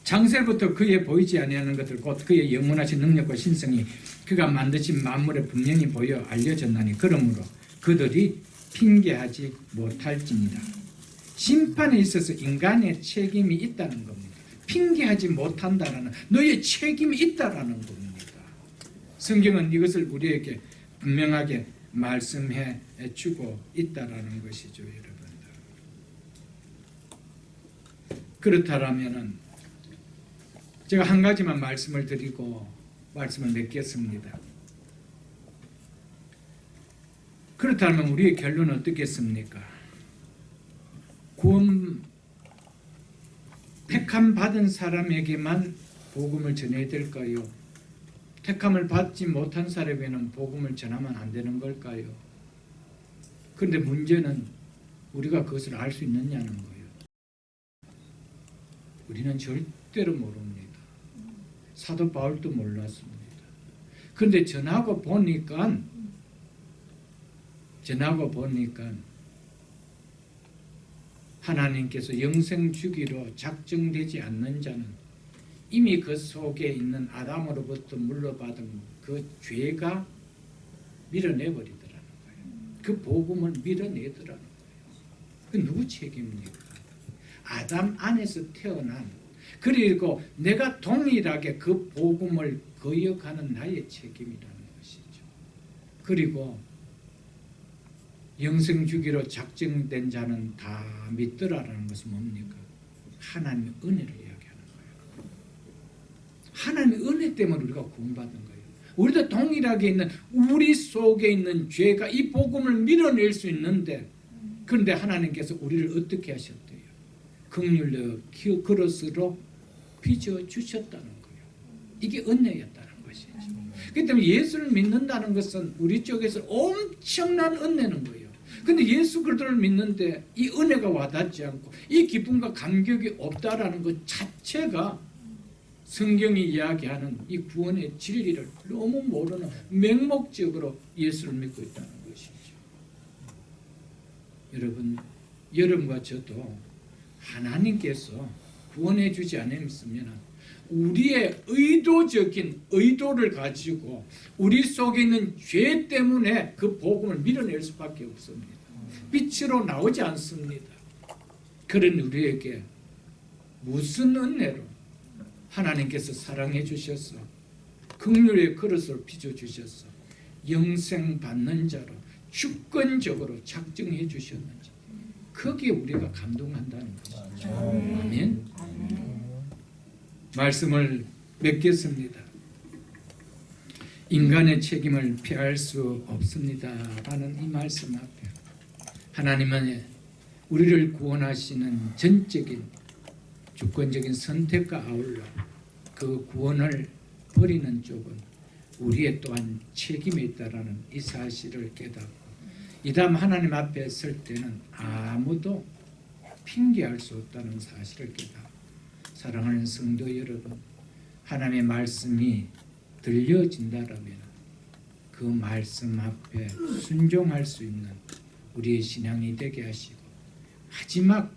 Speaker 1: 창세부터 그의 보이지 아니하는 것들 곧 그의 영원하신 능력과 신성이 그가 만드신 만물에 분명히 보여 알려졌나니 그러므로 그들이 핑계하지 못할지니라. 심판에 있어서 인간의 책임이 있다는 겁니다. 핑계하지 못한다는 너의 책임이 있다라는 겁니다. 성경은 이것을 우리에게 분명하게 말씀해 주고 있다라는 것이죠, 여러분들. 그렇다면 제가 한 가지만 말씀을 드리고 말씀을 맺겠습니다. 그렇다면 우리의 결론은 어떻겠습니까? 구원 택함 받은 사람에게만 복음을 전해야 될까요? 택함을 받지 못한 사람에게는 복음을 전하면 안 되는 걸까요? 그런데 문제는 우리가 그것을 알 수 있느냐는 거예요. 우리는 절대로 모릅니다. 사도 바울도 몰랐습니다. 그런데 전하고 보니까 전하고 보니까 하나님께서 영생 주기로 작정되지 않는 자는 이미 그 속에 있는 아담으로부터 물려받은 그 죄가 밀어내버리더라는 거예요. 그 복음을 밀어내더라는 거예요. 그 누구 책임입니까? 아담 안에서 태어난, 그리고 내가 동일하게 그 복음을 거역하는 나의 책임이라는 것이죠. 그리고 영생 주기로 작정된 자는 다 믿더라라는 것은 뭡니까? 하나님의 은혜를 이야기하는 거예요. 하나님의 은혜 때문에 우리가 구원받은 거예요. 우리도 동일하게 있는 우리 속에 있는 죄가 이 복음을 밀어낼 수 있는데, 그런데 하나님께서 우리를 어떻게 하셨대요? 긍휼로 그릇으로 빚어 주셨다는 거예요. 이게 은혜였다는 것이죠. 그렇기 때문에 예수를 믿는다는 것은 우리 쪽에서 엄청난 은혜는 거예요. 근데 예수 그리스도를 믿는데 이 은혜가 와닿지 않고 이 기쁨과 감격이 없다라는 것 자체가 성경이 이야기하는 이 구원의 진리를 너무 모르는, 맹목적으로 예수를 믿고 있다는 것이죠. 여러분과 저도 하나님께서 구원해 주지 않으면 우리의 의도적인 의도를 가지고 우리 속에 있는 죄 때문에 그 복음을 밀어낼 수밖에 없습니다. 빛으로 나오지 않습니다. 그런 우리에게 무슨 은혜로 하나님께서 사랑해 주셔서 긍휼의 그릇을 빚어주셔서 영생 받는 자로 주권적으로 작정해 주셨는지, 거기에 우리가 감동한다는 것이죠. 아멘. 말씀을 맺겠습니다. 인간의 책임을 피할 수 없습니다 라는 이 말씀 앞에 하나님은 우리를 구원하시는 전적인 주권적인 선택과 아울러 그 구원을 버리는 쪽은 우리의 또한 책임이 있다라는 이 사실을 깨닫고, 이 다음 하나님 앞에 설 때는 아무도 핑계할 수 없다는 사실을 깨닫고, 사랑하는 성도 여러분, 하나님의 말씀이 들려진다라면 그 말씀 앞에 순종할 수 있는 우리의 신앙이 되게 하시고, 마지막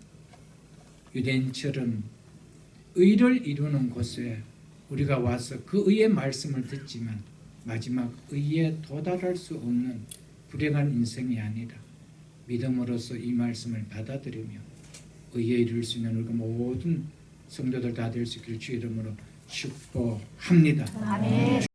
Speaker 1: 유대인처럼 의를 이루는 곳에 우리가 와서 그 의의 말씀을 듣지만 마지막 의에 도달할 수 없는 불행한 인생이 아니라 믿음으로써 이 말씀을 받아들이며 의에 이룰 수 있는 우리 모든 성도들 다 될 수 있기를 주 이름으로 축복합니다.
Speaker 3: 아멘.